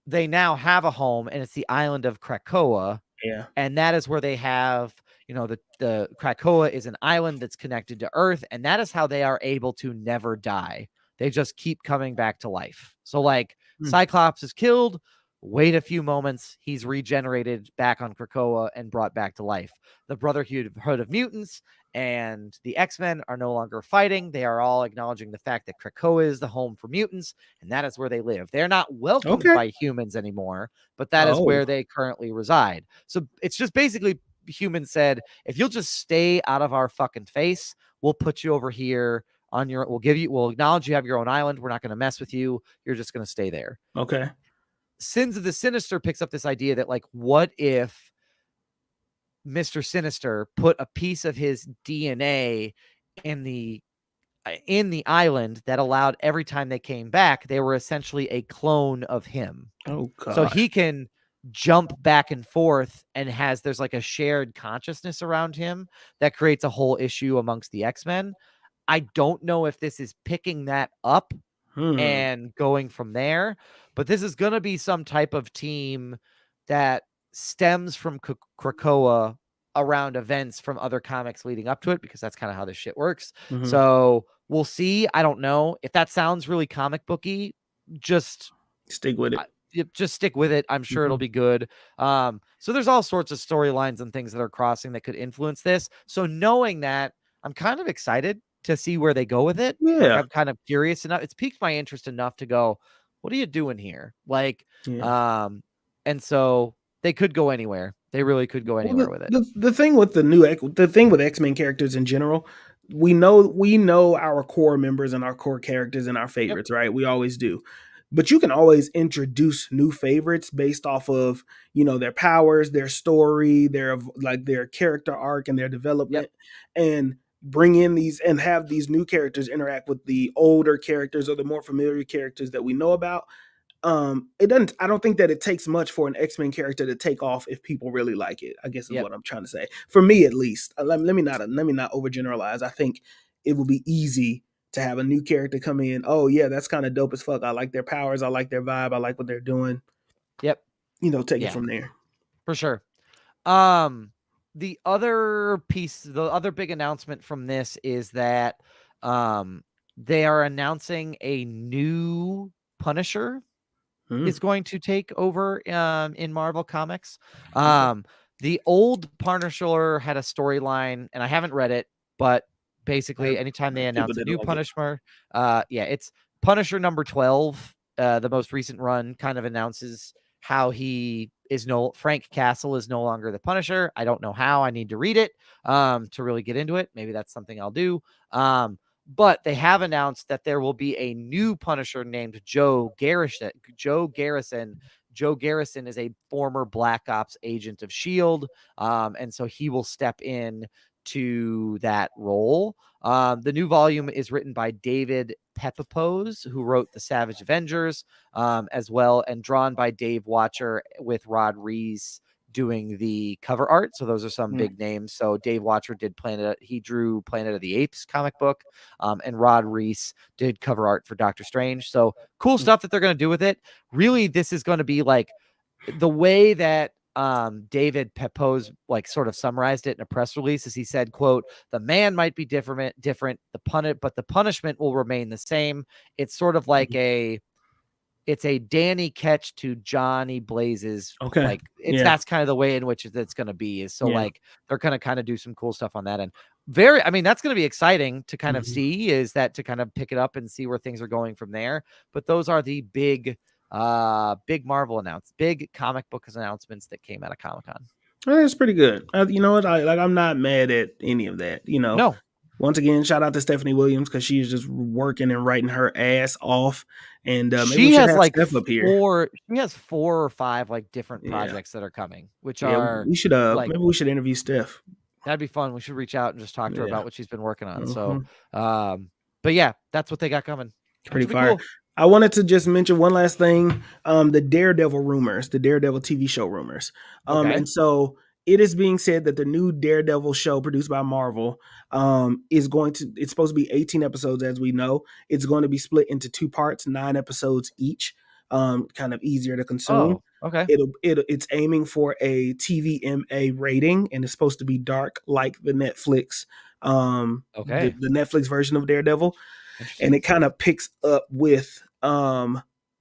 They now have a home, and it's the island of Krakoa. Yeah. And that is where they have, the Krakoa is an island that's connected to Earth. And that is how they are able to never die. They just keep coming back to life. So like Cyclops is killed, wait a few moments, he's regenerated back on Krakoa and brought back to life. The Brotherhood of Mutants and the X-Men are no longer fighting. They are all acknowledging the fact that Krakoa is the home for mutants, and that is where they live. They're not welcomed by humans anymore, but that is where they currently reside. So it's just basically humans said, if you'll just stay out of our fucking face, we'll put you over here we'll acknowledge you have your own island. We're not going to mess with you. You're just going to stay there. Okay. Sins of the Sinister picks up this idea that like, what if Mr. Sinister put a piece of his DNA in the island that allowed every time they came back, they were essentially a clone of him. Oh God. So he can jump back and forth and there's like a shared consciousness around him that creates a whole issue amongst the X-Men. I don't know if this is picking that up and going from there, but this is going to be some type of team that stems from Krakoa around events from other comics leading up to it, because that's kind of how this shit works. Mhm. So we'll see. I don't know if that sounds really comic booky. Just Stick with it. Just stick with it. I'm sure it'll be good. So there's all sorts of storylines and things that are crossing that could influence this. So knowing that, I'm kind of excited to see where they go with it. Like, Yeah. I'm kind of curious enough. It's piqued my interest enough to go, what are you doing here? Like, Yeah. and so they could go anywhere. They really could go anywhere with it. The thing with the thing with X-Men characters in general, we know our core members and our core characters and our favorites, right? We always do. But you can always introduce new favorites based off of, their powers, their story, their character arc and their development, and bring in these and have these new characters interact with the older characters or the more familiar characters that we know about. I don't think that it takes much for an X-Men character to take off if people really like it, I guess is what I'm trying to say, for me at least. Let me not overgeneralize. I think it will be easy to have a new character come in. Oh yeah, that's kind of dope as fuck. I like their powers, I like their vibe, I like what they're doing. Take it from there. For sure. The other big announcement from this is that they are announcing a new Punisher is going to take over in Marvel Comics. The old Punisher had a storyline, and I haven't read it, but basically anytime they announce a new Punisher, it's Punisher number 12. The most recent run kind of announces how Frank Castle is no longer the Punisher. I don't know how. I need to read it to really get into it. Maybe that's something I'll do. But they have announced that there will be a new Punisher named Joe Garrison. Joe Garrison is a former Black Ops agent of S.H.I.E.L.D., and so he will step in to that role. The new volume is written by David Pepipose, who wrote The Savage Avengers, as well, and drawn by Dave Watcher with Rod Reis doing the cover art. So those are some big names. So Dave Watcher he drew Planet of the Apes comic book, and Rod Reis did cover art for Doctor Strange. So cool stuff that they're going to do with it. Really, this is going to be like the way that David Pepose sort of summarized it in a press release, as he said, quote, "The man might be different, but the punishment will remain the same. It's sort of like it's a Danny Ketch to Johnny Blaze's. Okay. That's kind of the way in which it's going to be. Is so they're going to kind of do some cool stuff on that. And that's going to be exciting to kind of see, is that to kind of pick it up and see where things are going from there. But those are the big Marvel big comic book announcements that came out of Comic-Con. That's pretty good. You know what? I'm not mad at any of that. No. Once again, shout out to Stephanie Williams, because she's just working and writing her ass off. And she has Steph up here. She has 4 or 5 different projects that are coming, which are we should maybe we should interview Steph. That'd be fun. We should reach out and just talk to her about what she's been working on. So, but yeah, that's what they got coming. Pretty fire. Cool. I wanted to just mention one last thing. The Daredevil TV show rumors. And so it is being said that the new Daredevil show produced by Marvel it's supposed to be 18 episodes, as we know. It's going to be split into 2 parts, 9 episodes each, kind of easier to consume. Oh, okay. It's aiming for a TVMA rating, and it's supposed to be dark like the Netflix, the Netflix version of Daredevil. And it kind of picks up with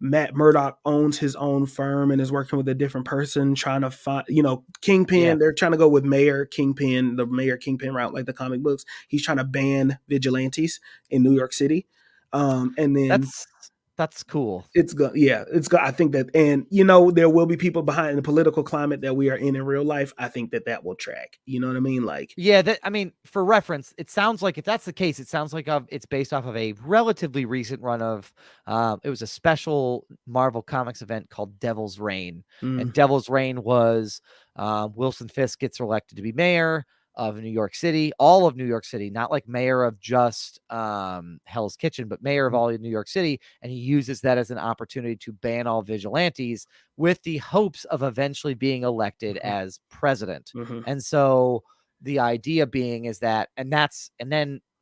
Matt Murdock owns his own firm and is working with a different person trying to find, Kingpin. Yeah. They're trying to go with the Mayor Kingpin route, like the comic books. He's trying to ban vigilantes in New York City. And then that's cool. I think that, and there will be people behind the political climate that we are in real life. I think that will track. You know what I mean? For reference, it sounds like, if that's the case, it sounds like it's based off of a relatively recent run of, it was a special Marvel Comics event called Devil's Reign. And Devil's Reign was Wilson Fisk gets elected to be mayor. of New York City, all of New York City, not like mayor of just Hell's Kitchen, but mayor of all of New York City. And he uses that as an opportunity to ban all vigilantes with the hopes of eventually being elected as president. And so the idea being is that,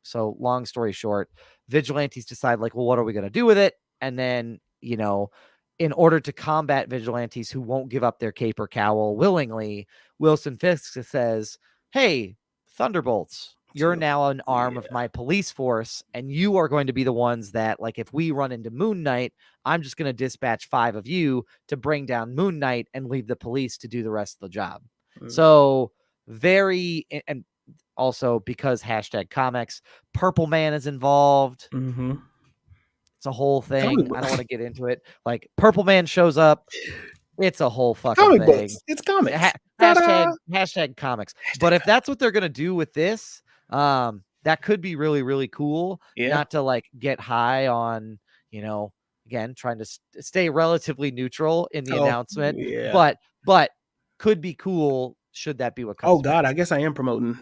so long story short, vigilantes decide like, well, what are we going to do with it? And then, in order to combat vigilantes who won't give up their cape or cowl willingly, Wilson Fisk says, hey, Thunderbolts, you're now an arm of my police force, and you are going to be the ones that, like, if we run into Moon Knight, I'm just going to dispatch 5 of you to bring down Moon Knight and leave the police to do the rest of the job. So and also because #comics, Purple Man is involved. It's a whole thing. I don't want to get into it. Like, Purple Man shows up. It's a whole fucking comic thing. books. It's comics. Hashtag comics. But if that's what they're gonna do with this, that could be really, really cool. Not to like get high on, again, trying to stay relatively neutral in the announcement. But could be cool. Should that be what comes? Oh God, I guess I am promoting.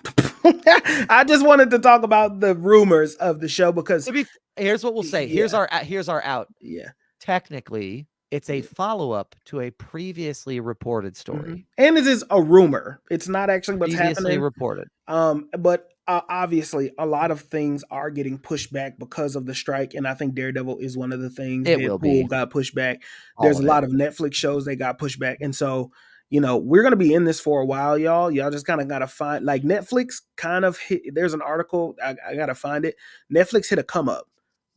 I just wanted to talk about the rumors of the show because here's what we'll say. Here's our out. Yeah. Technically, it's a follow-up to a previously reported story. And it is a rumor. It's not actually what's previously happening. reported. But obviously, a lot of things are getting pushed back because of the strike, and I think Daredevil is one of the things. Deadpool got pushed back. There's a lot of Netflix shows that got pushed back, and so we're gonna be in this for a while, y'all. Y'all just kind of gotta find, like, Netflix kind of hit. There's an article, I gotta find it. Netflix hit a come up,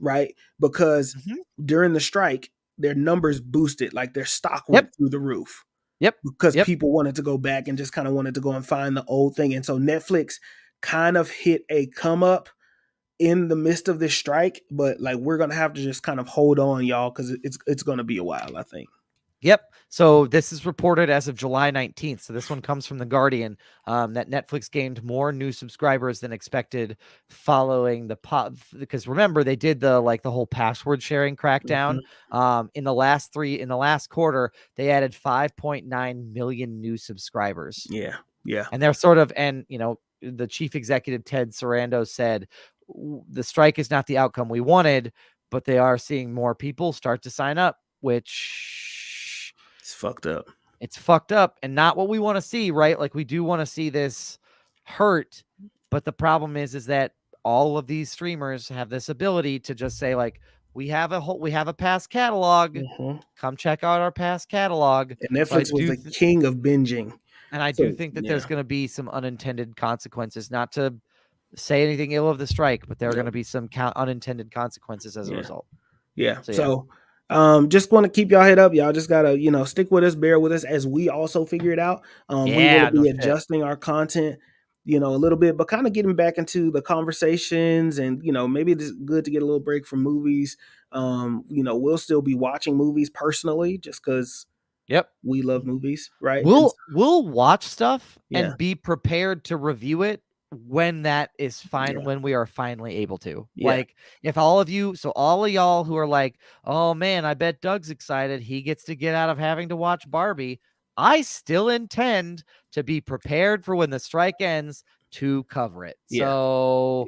right? Because during the strike, their numbers boosted, like their stock went through the roof. Because people wanted to go back and just kind of wanted to go and find the old thing. And so Netflix kind of hit a come up in the midst of this strike, but like, we're going to have to just kind of hold on, y'all, because it's going to be a while, I think. So this is reported as of July 19th. So this one comes from The Guardian, that Netflix gained more new subscribers than expected following because remember, they did the whole password sharing crackdown. In the last quarter, they added 5.9 million new subscribers. Yeah. And they're the chief executive, Ted Sarandos, said the strike is not the outcome we wanted, but they are seeing more people start to sign up, which it's fucked up. It's fucked up and not what we want to see, right? Like, we do want to see this hurt, but the problem is that all of these streamers have this ability to just say, like, we have a past catalog. Come check out our past catalog. And Netflix was the king of binging. And I do think that there's going to be some unintended consequences, not to say anything ill of the strike, but there are going to be some unintended consequences as a result. So just want to keep y'all head up. Y'all just gotta, stick with us, bear with us as we also figure it out. We will be adjusting our content, a little bit, but kind of getting back into the conversations, and maybe it's good to get a little break from movies. We'll still be watching movies personally, just because we love movies, right? We'll watch stuff and be prepared to review it when that is fine, when we are finally able to. Like, if all of y'all who are like, oh man, I bet Doug's excited, he gets to get out of having to watch Barbie, I still intend to be prepared for when the strike ends to cover it. So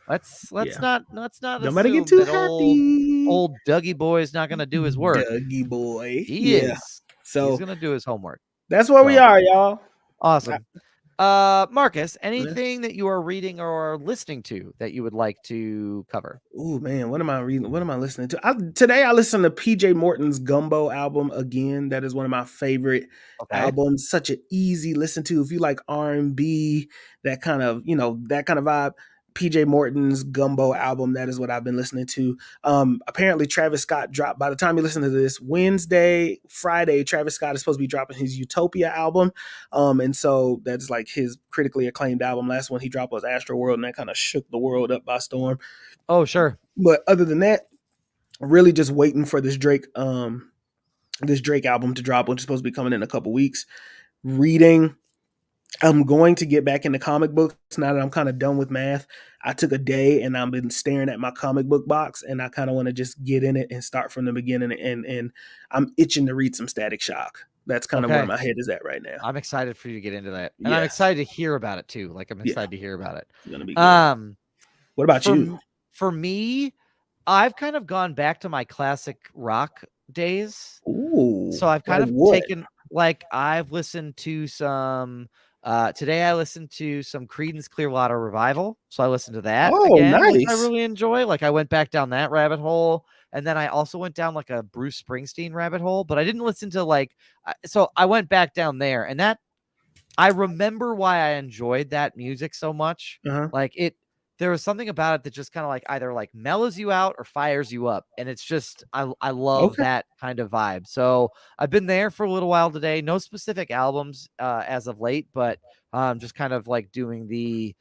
let's not Nobody get too happy. Old Dougie boy is not gonna do his work. Dougie boy, he is. So he's gonna do his homework. That's where we are, y'all. Awesome. Marcus, anything that you are reading or listening to that you would like to cover? Oh man, what am I reading? What am I listening to? Today I listened to PJ Morton's Gumbo album again. That is one of my favorite albums. Such an easy listen to if you like R&B, that kind of vibe. PJ Morton's Gumbo album, that is what I've been listening to. Apparently Travis Scott dropped, by the time you listen to this, Friday, Travis Scott is supposed to be dropping his Utopia album. And so that's like his critically acclaimed album. Last one he dropped was Astro World, and that kind of shook the world up by storm. Oh, sure. But other than that, really just waiting for this Drake album to drop, which is supposed to be coming in a couple weeks. Reading. I'm going to get back into comic books now that I'm kind of done with math. I took a day and I've been staring at my comic book box, and I kind of want to just get in it and start from the beginning. And I'm itching to read some Static Shock. That's kind of where my head is at right now. I'm excited for you to get into that, and I'm excited to hear about it too. Like I'm excited to hear about it. It's gonna be good. What about you? For me, I've kind of gone back to my classic rock days. Ooh. So I've kind of taken, like, I've listened to some. Today I listened to some Creedence Clearwater Revival, so I listened to that again, which I really enjoy. Like I went back down that rabbit hole, and then I also went down like a Bruce Springsteen rabbit hole, but I didn't listen to like. So I went back down there, and that I remember why I enjoyed that music so much. Like there was something about it that just kind of like either like mellows you out or fires you up, and it's just I love that kind of vibe. So I've been there for a little while today. No specific albums as of late, but just kind of like doing the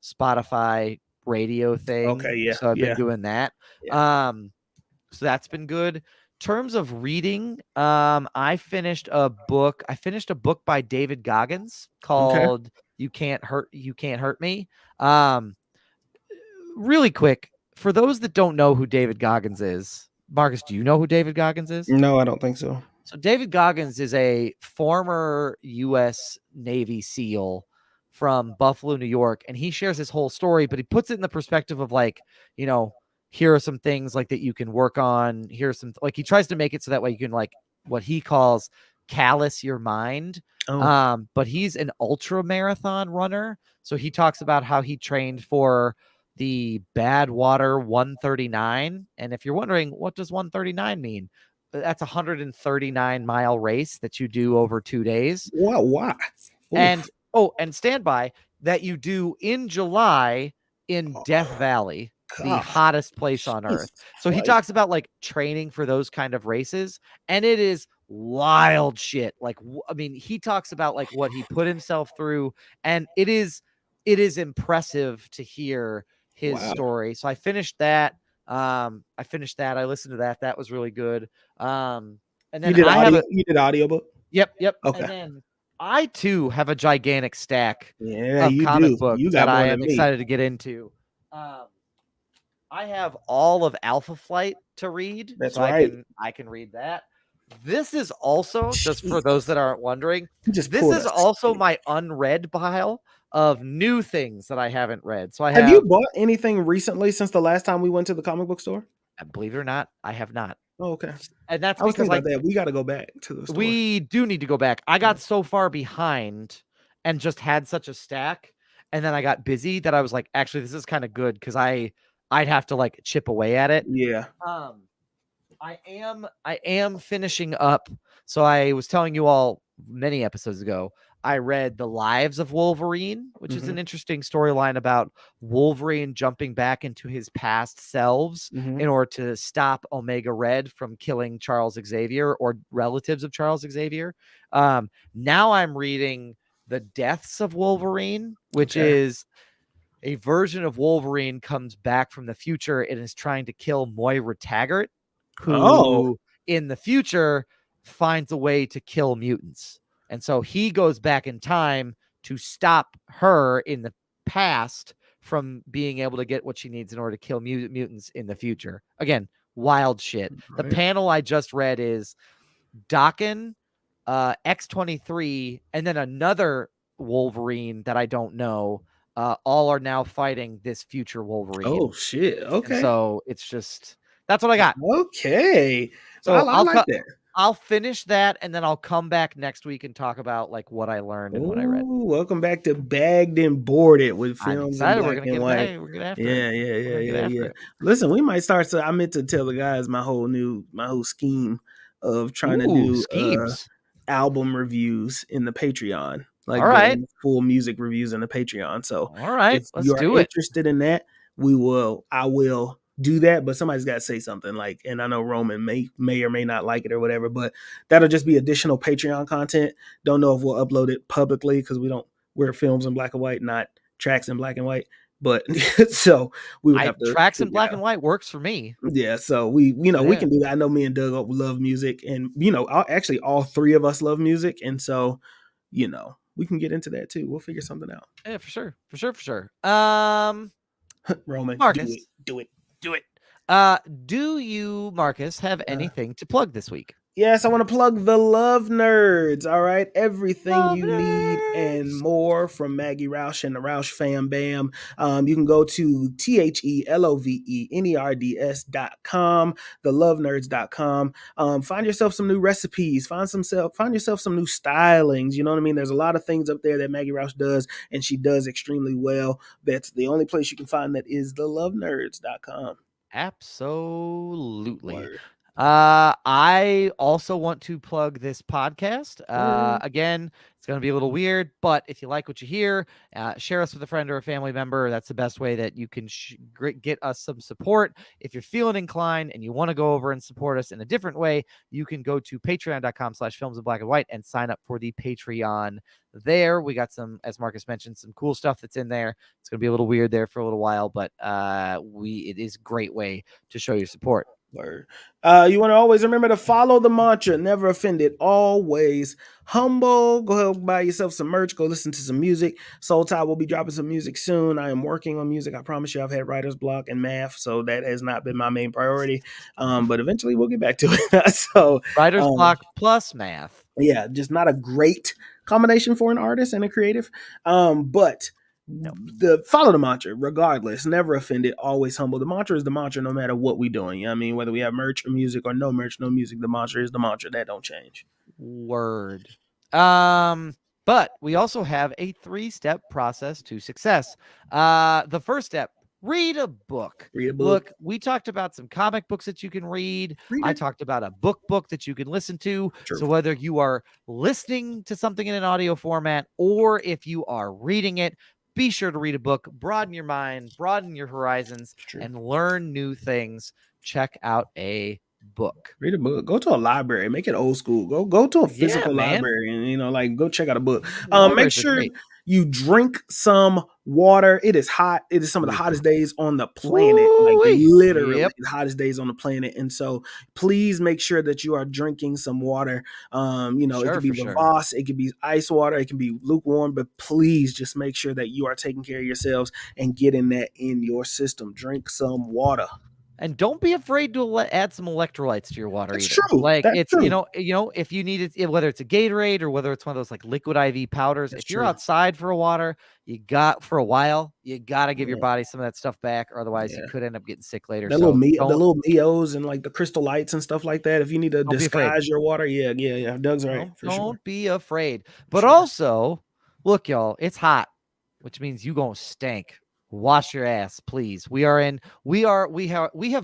Spotify radio thing. So I've been doing that. So that's been good. Terms of reading, I finished a book by David Goggins called You Can't Hurt Me. Really quick, for those that don't know who David Goggins is, Marcus, do you know who David Goggins is? No, I don't think so. So David Goggins is a former U.S. Navy SEAL from Buffalo, New York, and he shares his whole story, but he puts it in the perspective of like, here are some things like that you can work on. Here's some, like, he tries to make it so that way you can like what he calls callous your mind. But he's an ultra marathon runner. So he talks about how he trained for the Badwater 139. And if you're wondering, what does 139 mean? That's a 139-mile race that you do over 2 days. Wow. Why? And stand by that you do in July in Death Valley, the hottest place on earth. So he talks about like training for those kind of races, and it is wild shit. Like, I mean, he talks about like what he put himself through, and it is impressive to hear his story. So I finished that. I listened to that. That was really good. And then you did audiobook? Yep. Okay. And then I too have a gigantic stack of comic books that I am excited to get into. I have all of Alpha Flight to read. That's right. I can read that. This is also, just for those that aren't wondering, this is also my unread pile of new things that I haven't read. So have you bought anything recently since the last time we went to the comic book store? Believe it or not, I have not. Oh, okay. And that's because like that. We got to go back to the store. We do need to go back. I got so far behind and just had such a stack, and then I got busy that I was like, actually, this is kind of good because I'd have to like chip away at it. Yeah. I am finishing up. So I was telling you all many episodes ago, I read The Lives of Wolverine, which is an interesting storyline about Wolverine jumping back into his past selves in order to stop Omega Red from killing Charles Xavier or relatives of Charles Xavier. Now I'm reading The Deaths of Wolverine, which is a version of Wolverine comes back from the future and is trying to kill Moira Taggart, who in the future finds a way to kill mutants. And so he goes back in time to stop her in the past from being able to get what she needs in order to kill mutants in the future. Again, wild shit. Right. The panel I just read is Daken, X-23, and then another Wolverine that I don't know. All are now fighting this future Wolverine. Oh, shit. Okay. And so it's just, that's what I got. Okay. So I like that. I'll finish that, and then I'll come back next week and talk about like what I learned and what I read. Welcome back to Bagged and Boarded with films in black and white. We're gonna after it. Yeah. Listen, we might start. I meant to tell the guys my whole scheme of trying to do album reviews in the Patreon, like full music reviews in the Patreon. So, all right, if you're interested in that, I will do that, but somebody's got to say something, like, and I know Roman may or may not like it or whatever, but that'll just be additional Patreon content. Don't know if we'll upload it publicly because we're films in black and white, not tracks in black and white. But so we would have to tracks in black and white works for me. Yeah, so we can do that. I know me and Doug love music, and actually all three of us love music, and so we can get into that too. We'll figure something out. Yeah, for sure. Roman, Marcus, do it. Do you, Marcus, have anything to plug this week? Yes, I want to plug the Love Nerds. All right. Everything Love you need and nerds. more from Maggie Roush and the Roush Fam Bam. You can go to TheLoveNerds.com, thelovenerds.com. Find yourself some new recipes. Find yourself some new stylings. You know what I mean? There's a lot of things up there that Maggie Roush does, and she does extremely well. That's the only place you can find that is thelovenerds.com. Absolutely. Word. I also want to plug this podcast. Word. Again, it's going to be a little weird, but if you like what you hear, share us with a friend or a family member. That's the best way that you can get us some support. If you're feeling inclined and you want to go over and support us in a different way, you can go to patreon.com/films in black and white and sign up for the Patreon there. We got some, as Marcus mentioned, some cool stuff that's in there. It's going to be a little weird there for a little while, but it is a great way to show your support. Word. You want to always remember to follow the mantra, never offended, always humble. Go ahead, buy yourself some merch. Go listen to some music. Soul Tide will be dropping some music soon. I am working on music. I promise you, I've had writer's block and math, so that has not been my main priority. But eventually we'll get back to it. So Writer's block plus math. Yeah, just not a great combination for an artist and a creative. But follow the mantra regardless, never offended, always humble. The mantra is the mantra no matter what we're doing. You know what I mean? Whether we have merch or music or no merch, no music, the mantra is the mantra. That don't change. Word. But we also have a 3-step process to success. The first step, read a book. Read a book. Look, we talked about some comic books that you can read. I talked about a book that you can listen to. True. So whether you are listening to something in an audio format or if you are reading it, be sure to read a book, broaden your mind, broaden your horizons, and learn new things. Check out a book. Read a book. Go to a library. Make it old school. Go to a physical library and go check out a book. Make sure you drink some water. It is hot. It is some of the hottest days on the planet. Ooh-wee. Like literally the hottest days on the planet. And so please make sure that you are drinking some water. It could be Voss, it could be ice water, it can be lukewarm, but please just make sure that you are taking care of yourselves and getting that in your system. Drink some water. And don't be afraid to add some electrolytes to your water. That's either. true. Like That's it's true. If you need it, whether it's a Gatorade or whether it's one of those like liquid IV powders. That's if you're true. outside for a while, you got to give your body some of that stuff back, or otherwise you could end up getting sick later. The little Mios and like the crystal lights and stuff like that. If you need to disguise your water, yeah. Doug's right. Don't be afraid. But also, look, y'all, it's hot, which means you gonna stink. Wash your ass, please. We have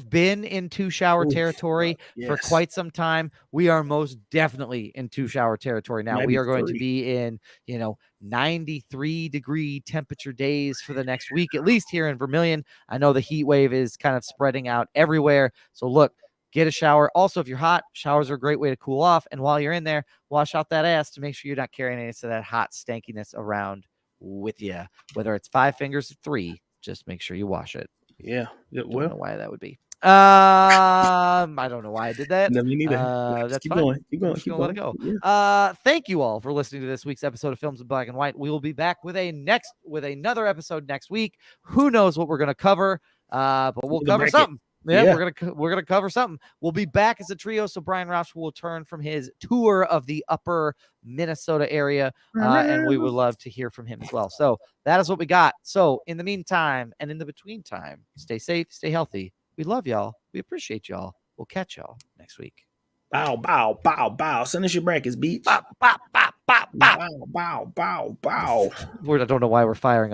been in 2-shower territory for quite some time. We are most definitely in 2-shower territory now. Maybe we are going 3. to be in 93-degree temperature days for the next week, at least here in Vermilion. I know the heat wave is kind of spreading out everywhere. So look, get a shower. Also, if you're hot, showers are a great way to cool off. And while you're in there, wash out that ass to make sure you're not carrying any of that hot stankiness around with you, whether it's 5 fingers or 3. Just make sure you wash it. Yeah. Don't know why that would be. I don't know why I did that. No, me neither. That's keep fine. Keep going. Let it go. Yeah. Thank you all for listening to this week's episode of Films in Black and White. We will be back with another episode next week. Who knows what we're going to cover? But we'll cover something. Yeah, we're gonna cover something. We'll be back as a trio, so Brian Roush will return from his tour of the upper Minnesota area, and we would love to hear from him as well. So that is what we got. So in the meantime and in the between time, stay safe, stay healthy. We love y'all. We appreciate y'all. We'll catch y'all next week. Bow, bow, bow, bow. Send us your brackets, beach. Bow, bow, bow, bow, bow. Bow, bow, bow, bow. I don't know why we're firing up.